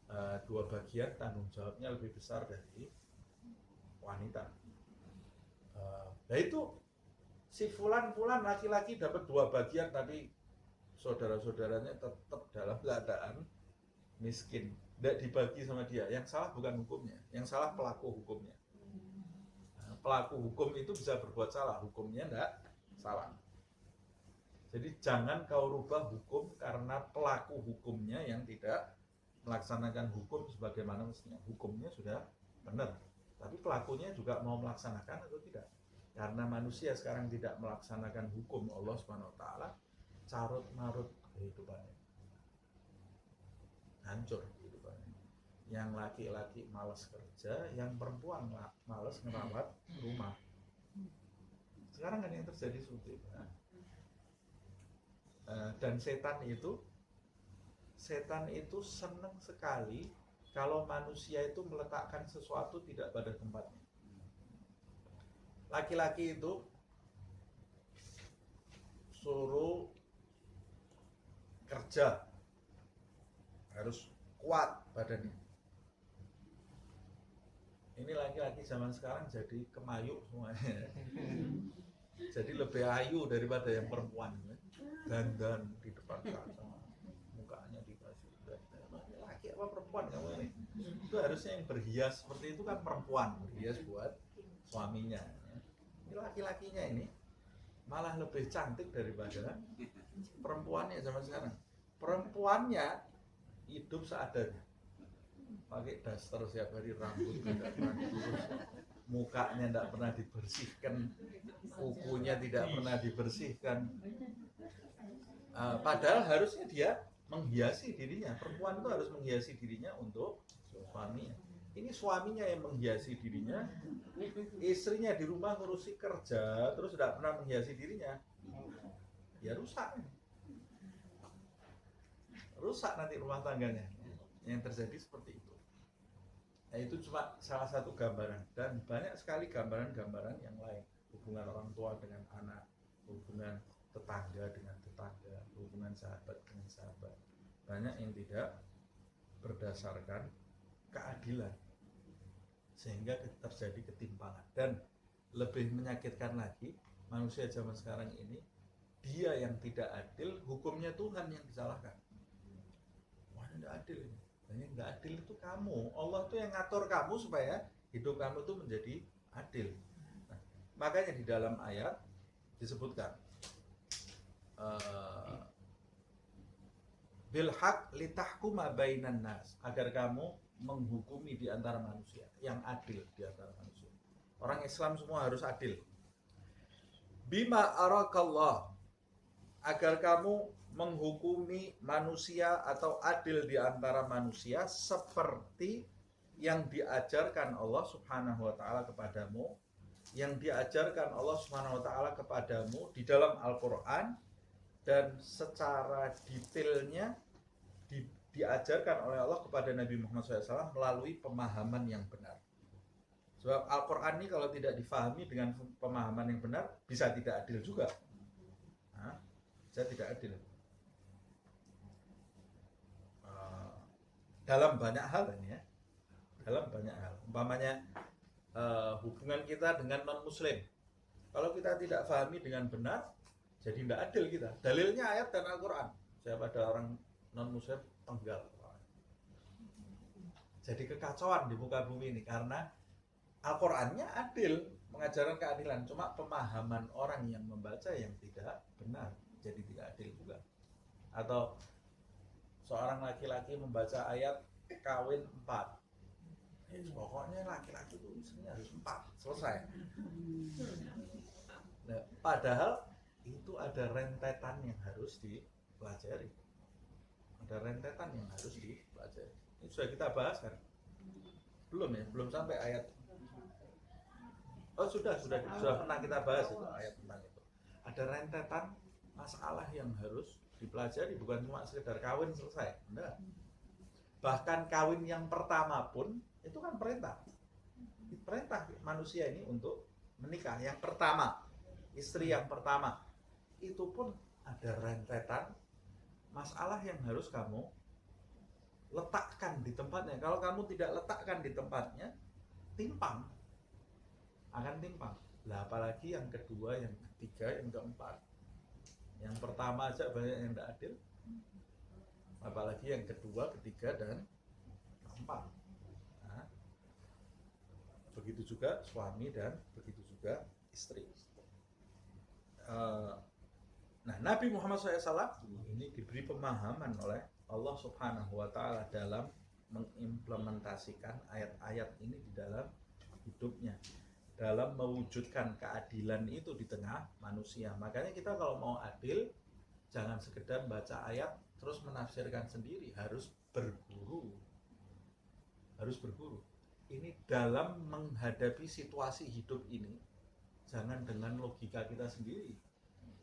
2 bagian, tanggung jawabnya lebih besar dari wanita. Nah itu si fulan laki-laki dapat 2 bagian, tapi saudara-saudaranya tetap dalam keadaan miskin, tidak dibagi sama dia. Yang salah bukan hukumnya, yang salah pelaku hukumnya. Pelaku hukum itu bisa berbuat salah, hukumnya tidak salah. Jadi jangan kau rubah hukum karena pelaku hukumnya yang tidak melaksanakan hukum sebagaimana mestinya. Hukumnya sudah benar, tapi pelakunya juga mau melaksanakan atau tidak. Karena manusia sekarang tidak melaksanakan hukum Allah Subhanahu wa taala, carut marut kehidupannya. Hancur kehidupannya. Yang laki-laki malas kerja, yang perempuan malas ngerawat rumah. Sekarang kan yang terjadi seperti itu. Dan setan itu senang sekali kalau manusia itu meletakkan sesuatu tidak pada tempatnya. Laki-laki itu suruh kerja, harus kuat badannya. Ini laki-laki zaman sekarang jadi kemayu semuanya. Jadi lebih ayu daripada yang perempuan. Dandan di depan kaca, mukanya dikasih dandan. Laki apa perempuan kamu ini? Itu harusnya yang berhias seperti itu kan perempuan, berhias buat suaminya. Ini laki-lakinya ini malah lebih cantik daripada perempuannya zaman sekarang. Perempuannya hidup seadanya, pakai daster setiap hari, rambut tidak pernah diurus, mukanya tidak pernah dibersihkan, kukunya tidak pernah dibersihkan. Padahal harusnya dia menghiasi dirinya. Perempuan itu harus menghiasi dirinya untuk suaminya. Ini suaminya yang menghiasi dirinya, istrinya di rumah ngurusi kerja, terus tidak pernah menghiasi dirinya. Ya rusak. rusak nanti rumah tangganya. Yang terjadi seperti itu. Nah, itu cuma salah satu gambaran, dan banyak sekali gambaran-gambaran yang lain. Hubungan orang tua dengan anak, hubungan tetangga dengan tetangga, hubungan sahabat dengan sahabat. Banyak yang tidak berdasarkan keadilan, sehingga terjadi ketimpangan. Dan lebih menyakitkan lagi, manusia zaman sekarang ini, dia yang tidak adil, hukumnya Tuhan yang disalahkan. Wah, ini tidak adil ini. Yang nggak adil itu kamu. Allah tuh yang ngatur kamu supaya hidup kamu itu menjadi adil. Nah, makanya di dalam ayat disebutkan bil haq litahkuma bainan nas, agar kamu menghukumi di antara manusia, yang adil di antara manusia. Orang Islam semua harus adil. Bima arakallah, agar kamu menghukumi manusia atau adil di antara manusia seperti yang diajarkan Allah Subhanahu wa taala kepadamu, yang diajarkan Allah Subhanahu wa taala kepadamu di dalam Al-Qur'an, dan secara detailnya diajarkan oleh Allah kepada Nabi Muhammad SAW melalui pemahaman yang benar. Sebab Al-Quran ini kalau tidak difahami dengan pemahaman yang benar, bisa tidak adil juga. Bisa tidak adil. Dalam banyak hal ini ya. Dalam banyak hal. Umpamanya hubungan kita dengan non-muslim. Kalau kita tidak fahami dengan benar, jadi tidak adil kita. Dalilnya ayat dan Al-Quran. Siapa ada orang non-muslim tenggal. Jadi kekacauan di muka bumi ini karena Al-Qurannya adil, mengajarkan keadilan. Cuma pemahaman orang yang membaca yang tidak benar, jadi tidak adil juga. Atau seorang laki-laki membaca ayat kawin 4. Pokoknya laki-laki itu istrinya harus 4, selesai. Nah, padahal itu ada rentetan yang harus dipelajari. Ada rentetan yang harus dipelajari. Ini sudah kita bahas kan? Belum ya? Belum sampai ayat. Oh sudah pernah kita bahas itu ayat tentang itu. Ada rentetan masalah yang harus dipelajari, bukan cuma sekedar kawin selesai. Enggak. Bahkan kawin yang pertama pun itu kan perintah. Perintah manusia ini untuk menikah yang pertama, istri yang pertama. Itu pun ada rentetan masalah yang harus kamu letakkan di tempatnya. Kalau kamu tidak letakkan di tempatnya, timpang. Akan timpang. Lah apalagi yang kedua, yang ketiga, yang keempat. Yang pertama aja banyak yang tidak adil. Apalagi yang kedua, ketiga, dan keempat. Nah, begitu juga suami dan begitu juga istri. Nah, Nabi Muhammad SAW ini diberi pemahaman oleh Allah Subhanahu wa taala dalam mengimplementasikan ayat-ayat ini di dalam hidupnya, dalam mewujudkan keadilan itu di tengah manusia. Makanya kita kalau mau adil, jangan sekedar baca ayat terus menafsirkan sendiri, harus berguru. Harus berguru. Ini dalam menghadapi situasi hidup ini, jangan dengan logika kita sendiri,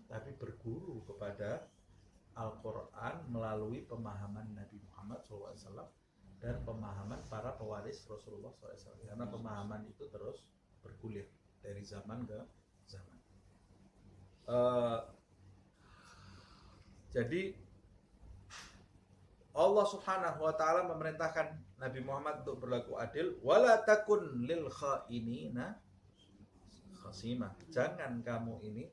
tapi berguru kepada Al-Quran melalui pemahaman Nabi Muhammad SAW dan pemahaman para pewaris Rasulullah SAW. Karena pemahaman itu terus bergulir dari zaman ke zaman. Jadi Allah Subhanahu wa taala memerintahkan Nabi Muhammad untuk berlaku adil, wala takun lil khainina khasimah. Jangan kamu ini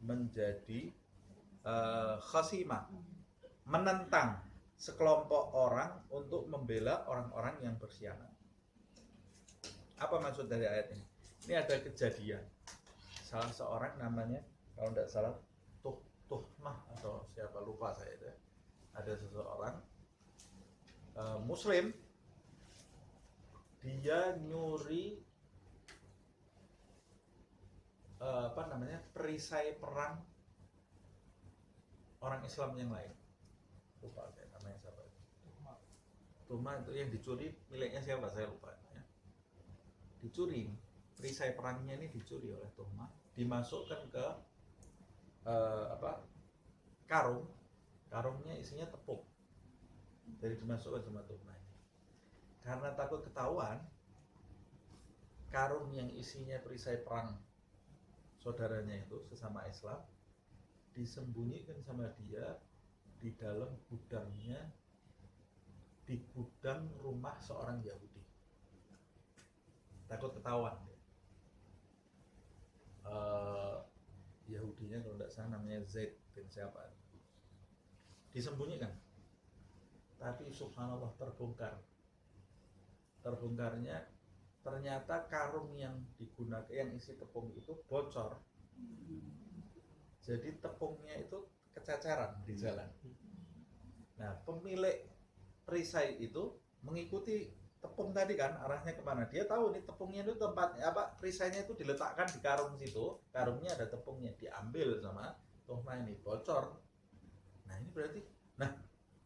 menjadi khasimah, menentang sekelompok orang untuk membela orang-orang yang berkhianat. Apa maksud dari ayat ini? Ini ada kejadian. Salah seorang namanya, kalau tidak salah, Tuhmah atau siapa lupa saya itu. Ada seseorang Muslim, dia nyuri perisai perang orang Islam yang lain. Lupa saya namanya siapa. Tuhmah itu yang dicuri miliknya siapa saya lupa. Ya. Dicuri, perisai perangnya ini dicuri oleh Tuhmah, dimasukkan ke karungnya isinya tepung. Jadi dimasukkan sama tuhmah ini. Karena takut ketahuan, karung yang isinya perisai perang saudaranya itu sesama Islam disembunyikan sama dia di dalam gudangnya, di gudang rumah seorang Yahudi. Takut ketahuan. Yahudinya kalau tidak salah namanya Zaid bin siapa, disembunyikan. Tapi subhanallah terbongkarnya ternyata karung yang digunakan, yang isi tepung itu bocor. Jadi tepungnya itu kececeran di jalan. Nah, pemilik perisai itu mengikuti tepung tadi kan, arahnya kemana. Dia tahu nih tepungnya itu tempatnya apa, perisainya itu diletakkan di karung situ. Karungnya ada tepungnya, diambil sama tuhmah ini, bocor. Nah ini berarti, nah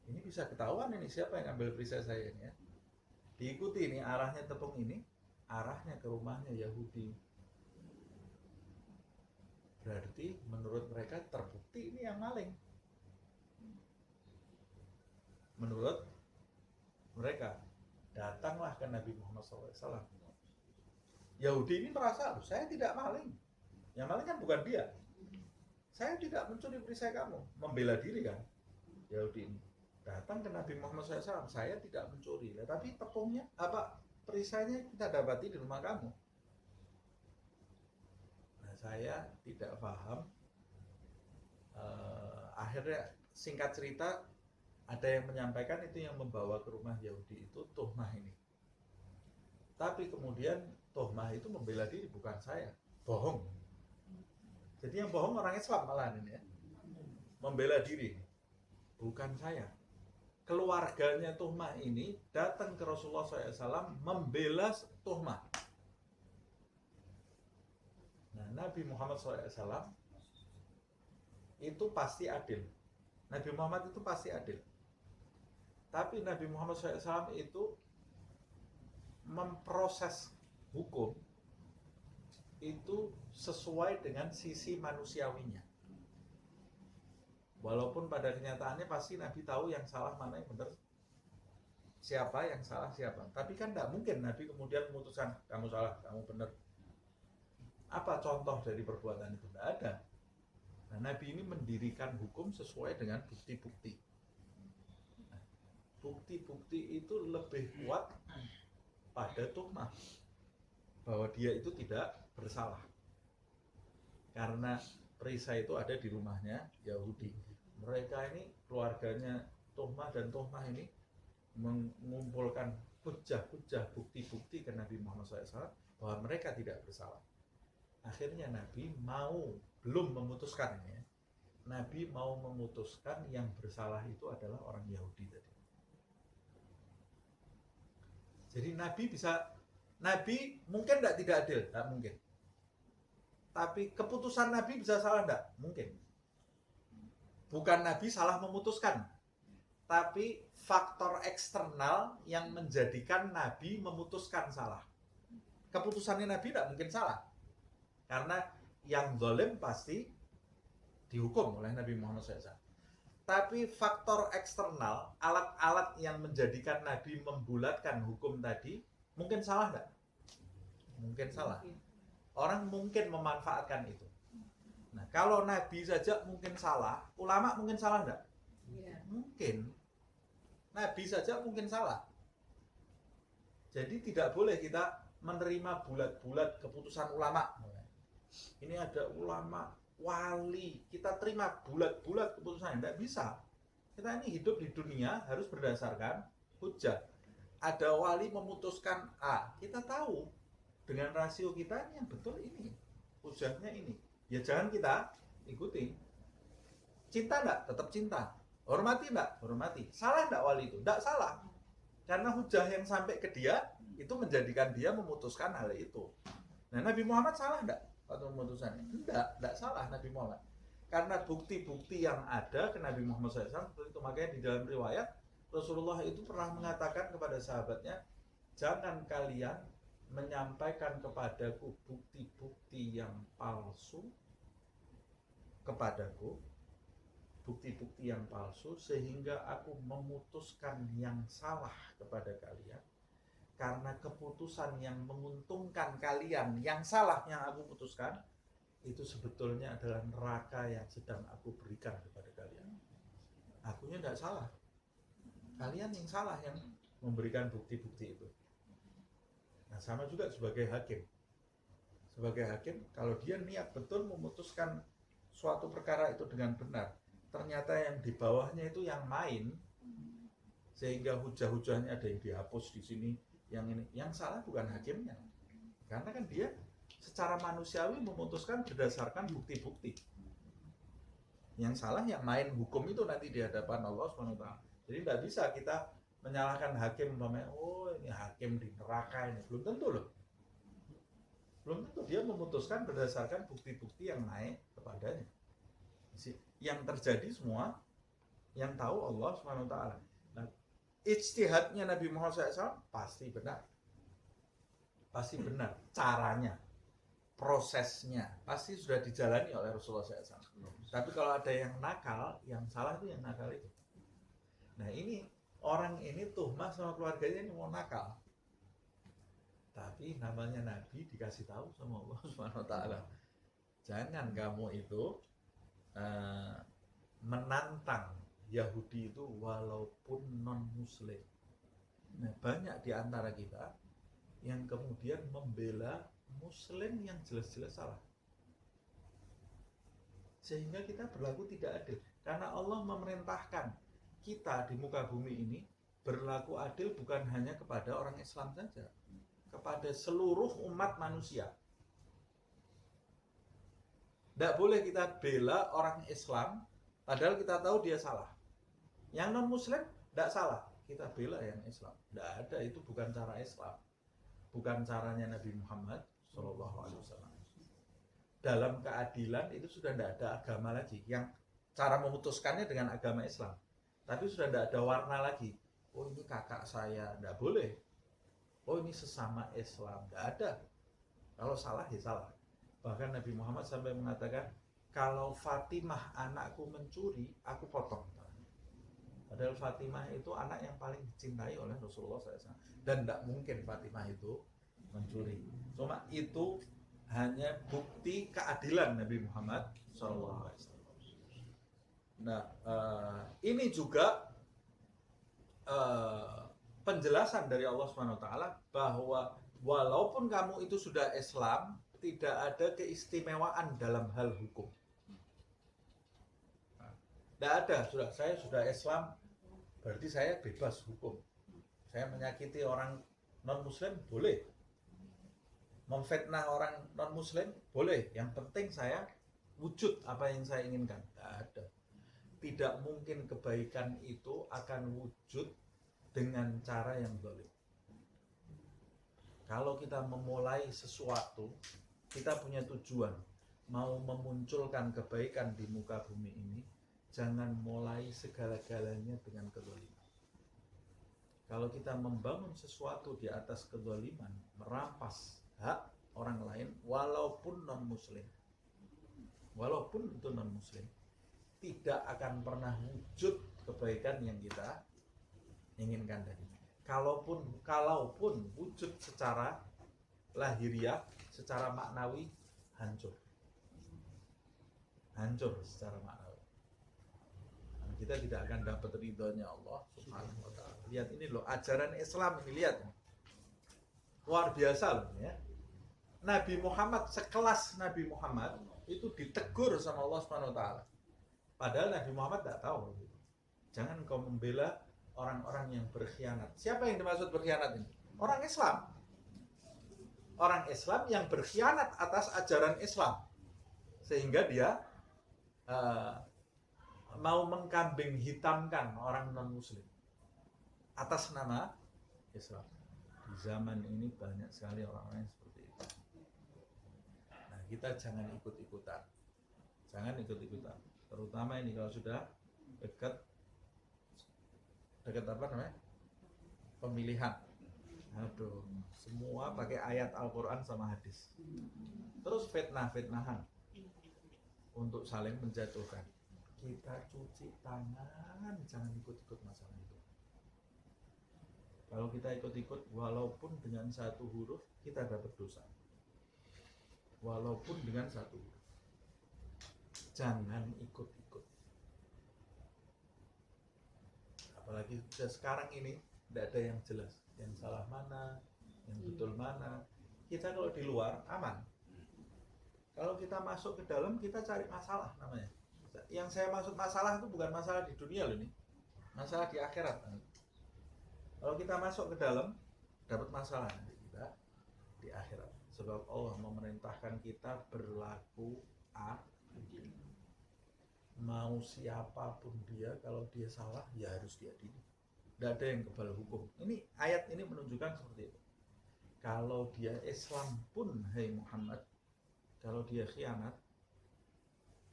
ini bisa ketahuan ini siapa yang ambil perisai saya ini ya. Diikuti ini arahnya tepung ini, arahnya ke rumahnya Yahudi. Berarti menurut mereka terbukti ini yang maling. Menurut mereka, datanglah ke Nabi Muhammad SAW. Yahudi ini merasa, saya tidak maling. Yang maling kan bukan dia. Saya tidak mencuri perisai kamu. Membela diri kan Yahudi ini. Datang ke Nabi Muhammad SAW, saya tidak mencuri. Tapi tepungnya, perisainya kita dapati di rumah kamu. Nah, saya tidak paham. Akhirnya singkat cerita, ada yang menyampaikan itu yang membawa ke rumah Yahudi itu tuhmah ini. Tapi kemudian tuhmah itu membela diri, bukan saya, bohong. Jadi yang bohong orang Islam malah ini ya, membela diri, bukan saya. Keluarganya tuhmah ini datang ke Rasulullah SAW membela tuhmah. Nah, Nabi Muhammad SAW itu pasti adil. Nabi Muhammad itu pasti adil. Tapi Nabi Muhammad SAW itu memproses hukum itu sesuai dengan sisi manusiawinya. Walaupun pada kenyataannya pasti Nabi tahu yang salah mana yang benar, siapa yang salah siapa. Tapi kan tidak mungkin Nabi kemudian memutuskan kamu salah, kamu benar. Apa contoh dari perbuatan itu? Tidak ada. Nah, Nabi ini mendirikan hukum sesuai dengan bukti-bukti. Bukti-bukti itu lebih kuat pada tuhmah bahwa dia itu tidak bersalah, karena perisai itu ada di rumahnya Yahudi. Mereka ini keluarganya tuhmah dan tuhmah ini mengumpulkan hujah-hujah, bukti-bukti ke Nabi Muhammad SAW bahwa mereka tidak bersalah. Akhirnya Nabi belum memutuskan ini ya. Nabi mau memutuskan yang bersalah itu adalah orang Yahudi tadi. Jadi Nabi mungkin tidak adil, tidak mungkin. Tapi keputusan Nabi bisa salah tidak? Mungkin. Bukan Nabi salah memutuskan, tapi faktor eksternal yang menjadikan Nabi memutuskan salah. Keputusannya Nabi tidak mungkin salah, karena yang zalim pasti dihukum oleh Nabi Muhammad SAW. Tapi faktor eksternal, alat-alat yang menjadikan Nabi membulatkan hukum tadi, mungkin salah nggak? Mungkin salah. Orang mungkin memanfaatkan itu. Nah, kalau Nabi saja mungkin salah, ulama mungkin salah nggak? Ya. Mungkin. Nabi saja mungkin salah. Jadi tidak boleh kita menerima bulat-bulat keputusan ulama. Ini ada ulama wali, kita terima bulat-bulat keputusannya. Tidak bisa. Kita ini hidup di dunia harus berdasarkan hujah. Ada wali memutuskan A, kita tahu dengan rasio kita ini yang betul ini, hujahnya ini. Ya jangan kita ikuti. Cinta enggak? Tetap cinta. Hormati enggak? Hormati. Salah enggak wali itu? Enggak salah. Karena hujah yang sampai ke dia itu menjadikan dia memutuskan hal itu. Nah, Nabi Muhammad salah enggak waktu memutuskannya? Enggak salah Nabi Muhammad. Karena bukti-bukti yang ada ke Nabi Muhammad SAW, itu makanya di dalam riwayat Rasulullah itu pernah mengatakan kepada sahabatnya, jangan kalian menyampaikan kepadaku bukti-bukti yang palsu kepadaku, bukti-bukti yang palsu sehingga aku memutuskan yang salah kepada kalian, karena keputusan yang menguntungkan kalian yang salah yang aku putuskan itu sebetulnya adalah neraka yang sedang aku berikan kepada kalian. Akunya tidak salah, kalian yang salah yang memberikan bukti-bukti itu. Nah, sama juga sebagai hakim. Sebagai hakim, kalau dia niat betul memutuskan suatu perkara itu dengan benar, ternyata yang di bawahnya itu yang main, sehingga hujah-hujahnya ada yang dihapus di sini, yang ini, yang salah bukan hakimnya, karena kan dia secara manusiawi memutuskan berdasarkan bukti-bukti. Yang salah yang main hukum itu nanti di hadapan Allah SWT. Jadi tidak bisa kita menyalahkan hakim, oh ini hakim di neraka ini. Belum tentu loh. Belum tentu, dia memutuskan berdasarkan bukti-bukti yang naik kepadanya. Yang terjadi semua yang tahu Allah SWT. Nah, ijtihadnya Nabi Muhammad SAW pasti benar. Pasti benar. Caranya, prosesnya pasti sudah dijalani oleh Rasulullah SAW. Tapi kalau ada yang nakal, yang salah itu yang nakal itu. Nah ini, orang ini tuhmah sama keluarganya ini mau nakal. Tapi namanya Nabi dikasih tahu sama Allah SWT. Jangan kamu itu menantang Yahudi itu walaupun non-Muslim. Nah, banyak di antara kita yang kemudian membela Muslim yang jelas-jelas salah. Sehingga kita berlaku tidak adil. Karena Allah memerintahkan kita di muka bumi ini berlaku adil bukan hanya kepada orang Islam saja, kepada seluruh umat manusia. Tidak boleh kita bela orang Islam padahal kita tahu dia salah. Yang non-Muslim tidak salah, kita bela yang Islam. Tidak ada, itu bukan cara Islam, bukan caranya Nabi Muhammad SAW. Dalam keadilan itu sudah tidak ada agama lagi. Yang cara memutuskannya dengan agama Islam. Tapi sudah tidak ada warna lagi. Oh ini kakak saya, tidak boleh. Oh ini sesama Islam, tidak ada. Kalau salah ya salah. Bahkan Nabi Muhammad sampai mengatakan, kalau Fatimah anakku mencuri, aku potong. Padahal Fatimah itu anak yang paling dicintai oleh Rasulullah SAW. Dan tidak mungkin Fatimah itu mencuri. Cuma itu hanya bukti keadilan Nabi Muhammad SAW. Nah, ini juga penjelasan dari Allah SWT bahwa walaupun kamu itu sudah Islam, tidak ada keistimewaan dalam hal hukum. Tidak ada, saya sudah Islam, berarti saya bebas hukum. Saya menyakiti orang non-Muslim, boleh. Memfitnah orang non-Muslim, boleh. Yang penting saya wujud apa yang saya inginkan. Tidak ada. Tidak mungkin kebaikan itu akan wujud dengan cara yang zalim. Kalau kita memulai sesuatu, kita punya tujuan, mau memunculkan kebaikan di muka bumi ini, jangan mulai segala-galanya dengan kezaliman. Kalau kita membangun sesuatu di atas kezaliman, merampas hak orang lain, walaupun non-Muslim, walaupun itu non-Muslim, tidak akan pernah wujud kebaikan yang kita inginkan tadi. Kalaupun wujud secara lahiriah, secara maknawi, hancur secara maknawi. Nah, kita tidak akan dapat ridhonya Allah Subhanahu wa ta'ala. Lihat ini loh, ajaran Islam ini, lihat luar biasa loh ya. Nabi Muhammad, sekelas Nabi Muhammad itu ditegur sama Allah Subhanahu wa ta'ala. Padahal Nabi Muhammad tidak tahu. Jangan kau membela orang-orang yang berkhianat. Siapa yang dimaksud berkhianat ini? Orang Islam. Orang Islam yang berkhianat atas ajaran Islam. Sehingga dia mau mengkambing hitamkan orang non-Muslim atas nama Islam. Di zaman ini banyak sekali orang-orang yang seperti itu. Nah, kita jangan ikut-ikutan. Jangan ikut-ikutan. Terutama ini kalau sudah dekat apa namanya? Pemilihan. Aduh, semua pakai ayat Al-Quran sama hadis. Terus fitnah-fitnahan untuk saling menjatuhkan. kita cuci tangan, jangan ikut-ikut masalah itu. Kalau kita ikut-ikut, walaupun dengan satu huruf, kita dapat dosa. Walaupun dengan satu huruf. Jangan ikut-ikut. Apalagi sekarang ini, tidak ada yang jelas. Yang salah mana, yang betul mana. Kita kalau di luar, aman. Kalau kita masuk ke dalam, kita cari masalah namanya. Yang saya maksud masalah itu bukan masalah di dunia loh ini, masalah di akhirat. Kalau kita masuk ke dalam, dapat masalah nanti kita di akhirat. Sebab Allah memerintahkan kita berlaku adil. Mau siapapun dia, kalau dia salah ya harus diadili. Tidak ada yang kebal hukum. Ini ayat ini menunjukkan seperti itu. Kalau dia Islam pun, hai Muhammad, kalau dia khianat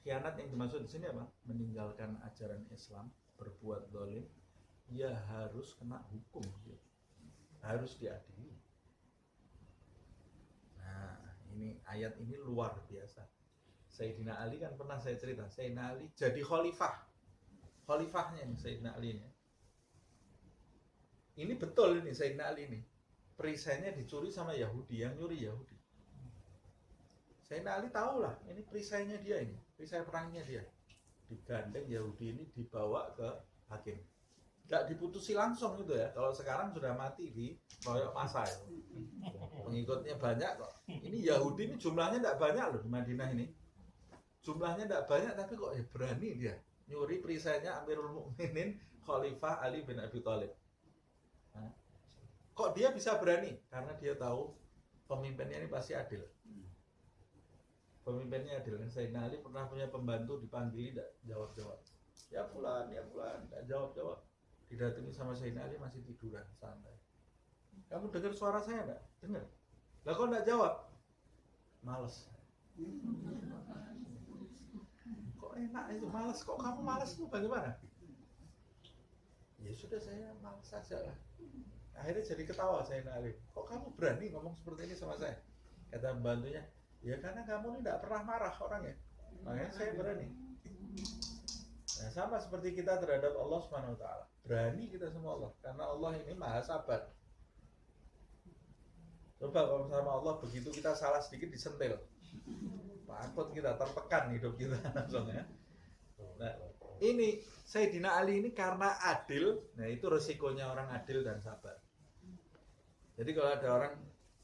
yang dimaksud di sini apa? Meninggalkan ajaran Islam, berbuat zalim, ya harus kena hukum, ya. Harus diadili. Nah, ini ayat ini luar biasa. Sayyidina Ali kan pernah saya cerita, Sayyidina Ali jadi khalifahnya ini Sayyidina Ali ini. Ini betul ini Sayyidina Ali ini. Perisainya dicuri sama Yahudi, yang nyuri Yahudi. Sayyidina Ali tahulah, ini perisainya dia ini, perisai perangnya dia. Digandeng Yahudi ini dibawa ke hakim. Nggak diputusi langsung gitu ya. Kalau sekarang sudah mati di royok masa itu. Pengikutnya banyak kok. Ini Yahudi ini jumlahnya nggak banyak loh di Madinah ini. Jumlahnya nggak banyak tapi kok berani dia nyuri perisainya Amirul Mukminin Khalifah Ali bin Abi Thalib. Nah, kok dia bisa berani? Karena dia tahu pemimpinnya ini pasti adil. Pemimpinnya adil. Kan Sayyidina Ali pernah punya pembantu dipanggil tidak jawab-jawab. Ya fulan, tidak jawab-jawab. Didatangi sama Sayyidina Ali masih tiduran santai. Kamu dengar suara saya enggak? Dengar. Lah kok enggak jawab? Males. Kok enak itu males? Kok kamu males itu bagaimana? Ya sudah saya males saja lah. Akhirnya jadi ketawa Sayyidina Ali. Kok kamu berani ngomong seperti ini sama saya? Kata pembantunya, ya karena kamu ini tidak pernah marah orangnya. Makanya saya berani. Nah, sama seperti kita terhadap Allah Subhanahu wa taala. Berani kita sama Allah karena Allah ini Maha Sabar. Coba kalau sama Allah begitu kita salah sedikit disentil. Takut kita tertekan hidup kita langsung ya. Nah, ini Sayyidina Ali ini karena adil, nah itu resikonya orang adil dan sabar. Jadi kalau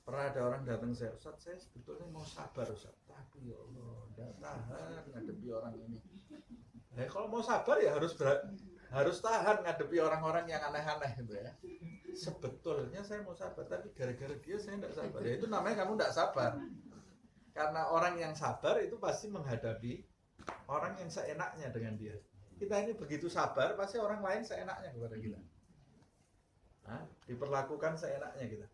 pernah ada orang datang saya, Ustaz, saya sebetulnya mau sabar Ustaz, tapi ya Allah, tidak tahan ngadepi orang ini. Nah, kalau mau sabar ya harus tahan ngadepi orang-orang yang aneh-aneh gitu ya. Sebetulnya saya mau sabar, tapi gara-gara dia saya tidak sabar. Ya itu namanya kamu tidak sabar. Karena orang yang sabar itu pasti menghadapi orang yang seenaknya dengan dia. Kita ini begitu sabar, pasti orang lain seenaknya kepada kita. Nah, diperlakukan seenaknya kita.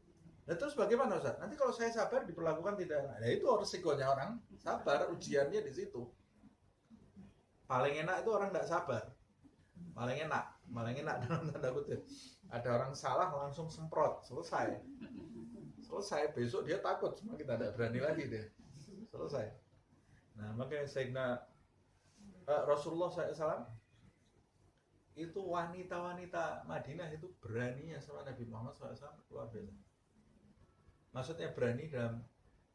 Nah terus bagaimana Ustaz? Nanti kalau saya sabar diperlakukan tidak enak. Nah itu resikonya orang sabar, ujiannya di situ. Paling enak itu orang tidak sabar. Paling enak dalam tanda kutip. Ada orang salah langsung semprot, selesai. Besok dia takut, semua kita tidak berani lagi dia. Selesai. Nah makanya Sayyidina Rasulullah SAW itu wanita-wanita Madinah itu beraninya sama Nabi Muhammad SAW luar biasa. Maksudnya berani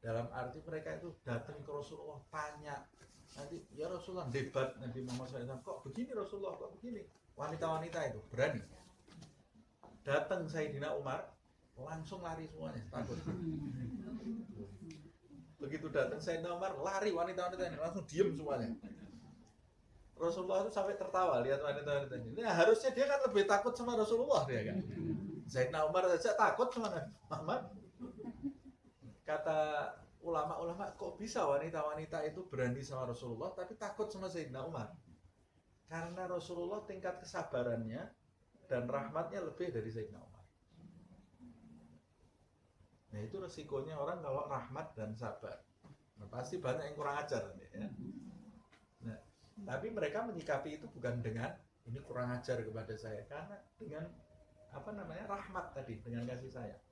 dalam arti mereka itu datang ke Rasulullah tanya, nanti ya Rasulullah debat Nabi Muhammad SAW, kok begini Rasulullah, kok begini. Wanita-wanita itu berani. Datang Sayyidina Umar langsung lari semuanya, takut. Begitu datang Sayyidina Umar lari, wanita-wanita ini langsung diem semuanya. Rasulullah itu sampai tertawa lihat wanita-wanita ini. Nah, harusnya dia kan lebih takut sama Rasulullah dia kan. Sayyidina Umar saja takut sama Nabi Muhammad. Kata ulama-ulama, kok bisa wanita-wanita itu berani sama Rasulullah tapi takut sama Sayyidina Umar? Karena Rasulullah tingkat kesabarannya dan rahmatnya lebih dari Sayyidina Umar. Nah itu resikonya orang kalau rahmat dan sabar. Nah, pasti banyak yang kurang ajar ya. Nah, tapi mereka menyikapi itu bukan dengan ini kurang ajar kepada saya, karena dengan rahmat tadi, dengan kasih sayang.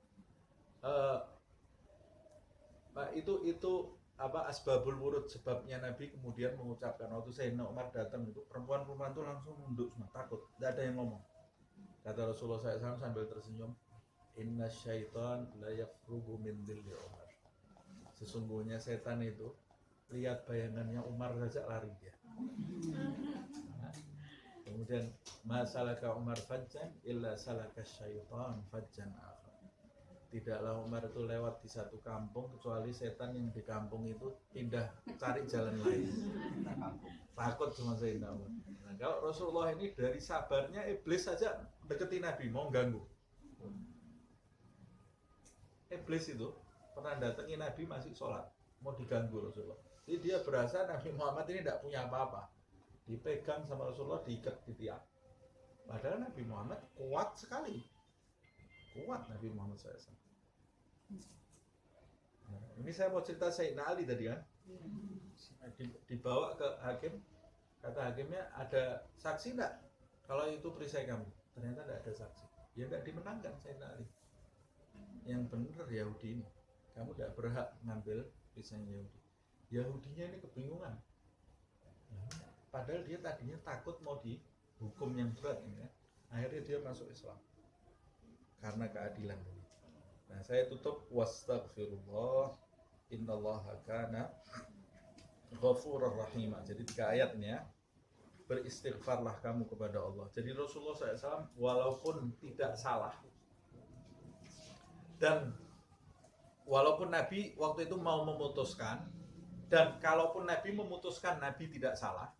Itu asbabul wurud, sebabnya Nabi kemudian mengucapkan waktu Sayyidina Umar datang itu perempuan-perempuan itu langsung nunduk semua, takut, tidak ada yang ngomong. Kata Rasulullah SAW sambil tersenyum, inna syaitan la yafrugu min dhilli Umar. Sesungguhnya setan itu lihat bayangannya Umar saja lari dia. Nah, kemudian masalaka Umar fajjan illa salaka syaitan fajjan akhar. Tidaklah Umar itu lewat di satu kampung kecuali setan yang di kampung itu pindah cari jalan lain. Takut sama Sayyidina Umar. Nah, kalau Rasulullah ini dari sabarnya, iblis saja deketi Nabi mau ganggu. Iblis itu pernah datangi Nabi masih sholat, mau diganggu Rasulullah. Jadi dia berasa Nabi Muhammad ini tidak punya apa-apa. Dipegang sama Rasulullah, diikat di tiang. Padahal Nabi Muhammad kuat sekali. Kuat Nabi Muhammad SAW. Nah, ini saya mau cerita Sayyidina Ali tadi kan. Dibawa ke hakim. Kata hakimnya, ada saksi enggak? Kalau itu perisai kami. Ternyata tidak ada saksi. Ya enggak dimenangkan Sayyidina Ali. Yang benar Yahudi ini. Kamu tidak berhak ngambil perisainya Yahudi. Yahudinya ini kebingungan. Padahal dia tadinya takut mau dihukum yang berat ini kan. Akhirnya dia masuk Islam. Karena keadilan ini. Nah, saya tutup wastaghfirullah innallaha kana ghafurur rahim. Jadi 3 ayat ini ya. Beristighfarlah kamu kepada Allah. Jadi Rasulullah SAW walaupun tidak salah dan walaupun Nabi waktu itu mau memutuskan, dan kalaupun Nabi memutuskan Nabi tidak salah,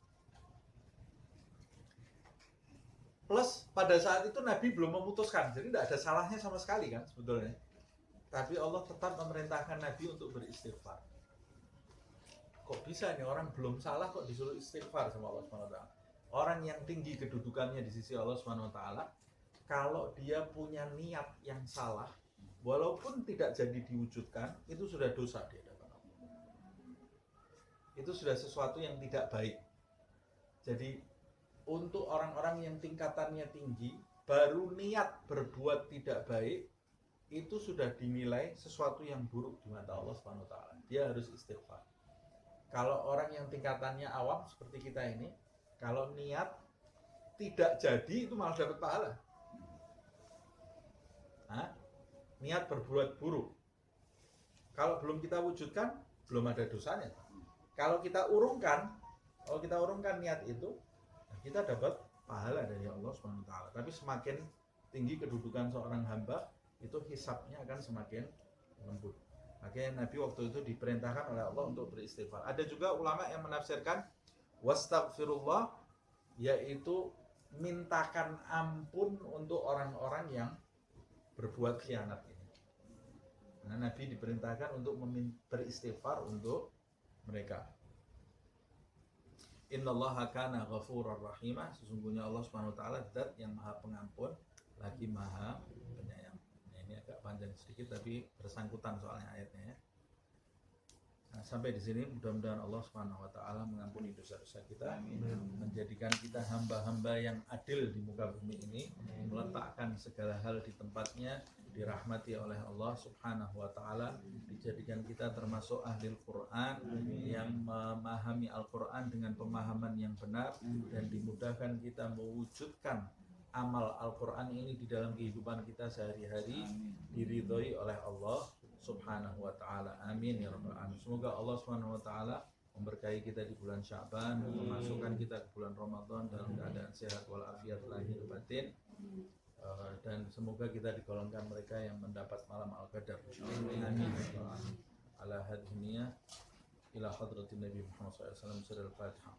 plus pada saat itu Nabi belum memutuskan, jadi tidak ada salahnya sama sekali kan sebetulnya. Tapi Allah tetap memerintahkan Nabi untuk beristighfar. Kok bisa nih orang belum salah kok disuruh istighfar sama Allah SWT? Orang yang tinggi kedudukannya di sisi Allah SWT, kalau dia punya niat yang salah, walaupun tidak jadi diwujudkan, itu sudah dosa di hadapan Allah. Itu sudah sesuatu yang tidak baik. Jadi untuk orang-orang yang tingkatannya tinggi, baru niat berbuat tidak baik, itu sudah dinilai sesuatu yang buruk di mata Allah SWT. Dia harus istighfar. Kalau orang yang tingkatannya awam seperti kita ini, kalau niat tidak jadi, itu malah dapat pahala. Hah? Niat berbuat buruk, kalau belum kita wujudkan, belum ada dosanya. Kalau kita urungkan niat itu, kita dapat pahala dari Allah SWT. Tapi semakin tinggi kedudukan seorang hamba, itu hisabnya akan semakin lembut. Makanya Nabi waktu itu diperintahkan oleh Allah untuk beristighfar. Ada juga ulama yang menafsirkan wastaghfirullah, yaitu mintakan ampun untuk orang-orang yang berbuat khianat ini. Nah, Nabi diperintahkan untuk beristighfar untuk mereka. Innallaha kana ghafurur rahimah. Sesungguhnya Allah SWT zat yang maha pengampun lagi maha penyayang. Nah, ini agak panjang sedikit tapi bersangkutan soalnya ayatnya ya. Nah, sampai di sini mudah-mudahan Allah SWT mengampuni dosa-dosa kita, menjadikan kita hamba-hamba yang adil di muka bumi ini, meletakkan segala hal di tempatnya, dirahmati oleh Allah Subhanahu wa taala, dijadikan kita termasuk ahli Al-Qur'an yang memahami Al-Qur'an dengan pemahaman yang benar, dan dimudahkan kita mewujudkan amal Al-Qur'an ini di dalam kehidupan kita sehari-hari, diridhoi oleh Allah Subhanahu wa ta'ala. Amin ya rabbal alamin. Semoga Allah Subhanahu wa ta'ala memberkahi kita di bulan Sya'ban, memasukkan kita ke bulan Ramadan dalam keadaan sehat walafiat lahir batin, dan semoga kita digolongkan mereka yang mendapat malam Al-Qadar. Amin. Ala hadhihi ila hadratin Nabi Muhammad SAW. Surah Al-Fatihah.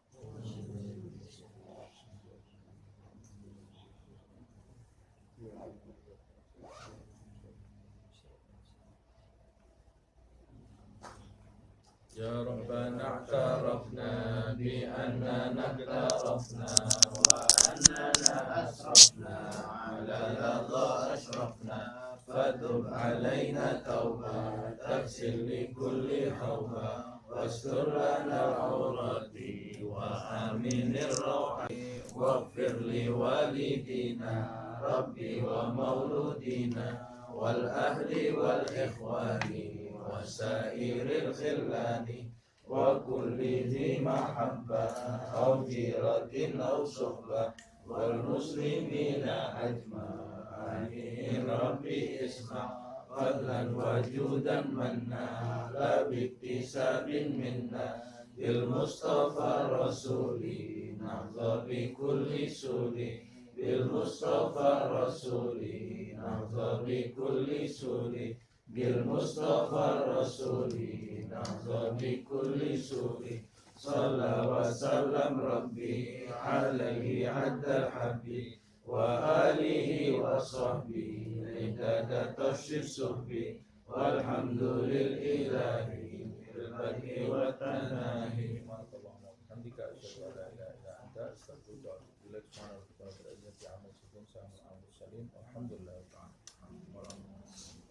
Ya Rabbana a'tarafna bi annana a'tarafna wa annana asrafna ala ladha ashrafna fatub alayna tawbah taghsil li kulli hawba wastur lana al-awrati wa aminir rawhi waghfir li walidina rabbi wa mauludina wal ahli wal ikhwani وسائر الخلان وكل ذي محبة أو جيرة أو صحبة والمسلمين أجمعين ربي اسمع فضلا وجودا منا لا باكتساب منا بالمصطفى رسولي نحظى بكل سوري بالمصطفى رسولي نحظى بكل سوري بالمصطفى رسولي نحظى بكل سوري صلى وسلم ربي عليه عد الحبيب وآله وصحبه عدد تشريف صحبي والحمد للإله بالبدء والتناهي الحمدك أشهد أن لا إله إلا أنت أستغفرك وأتوب إليك سبحان ربك رب العزة عما يصفون وسلام على المرسلين والحمد لله رب العالمين.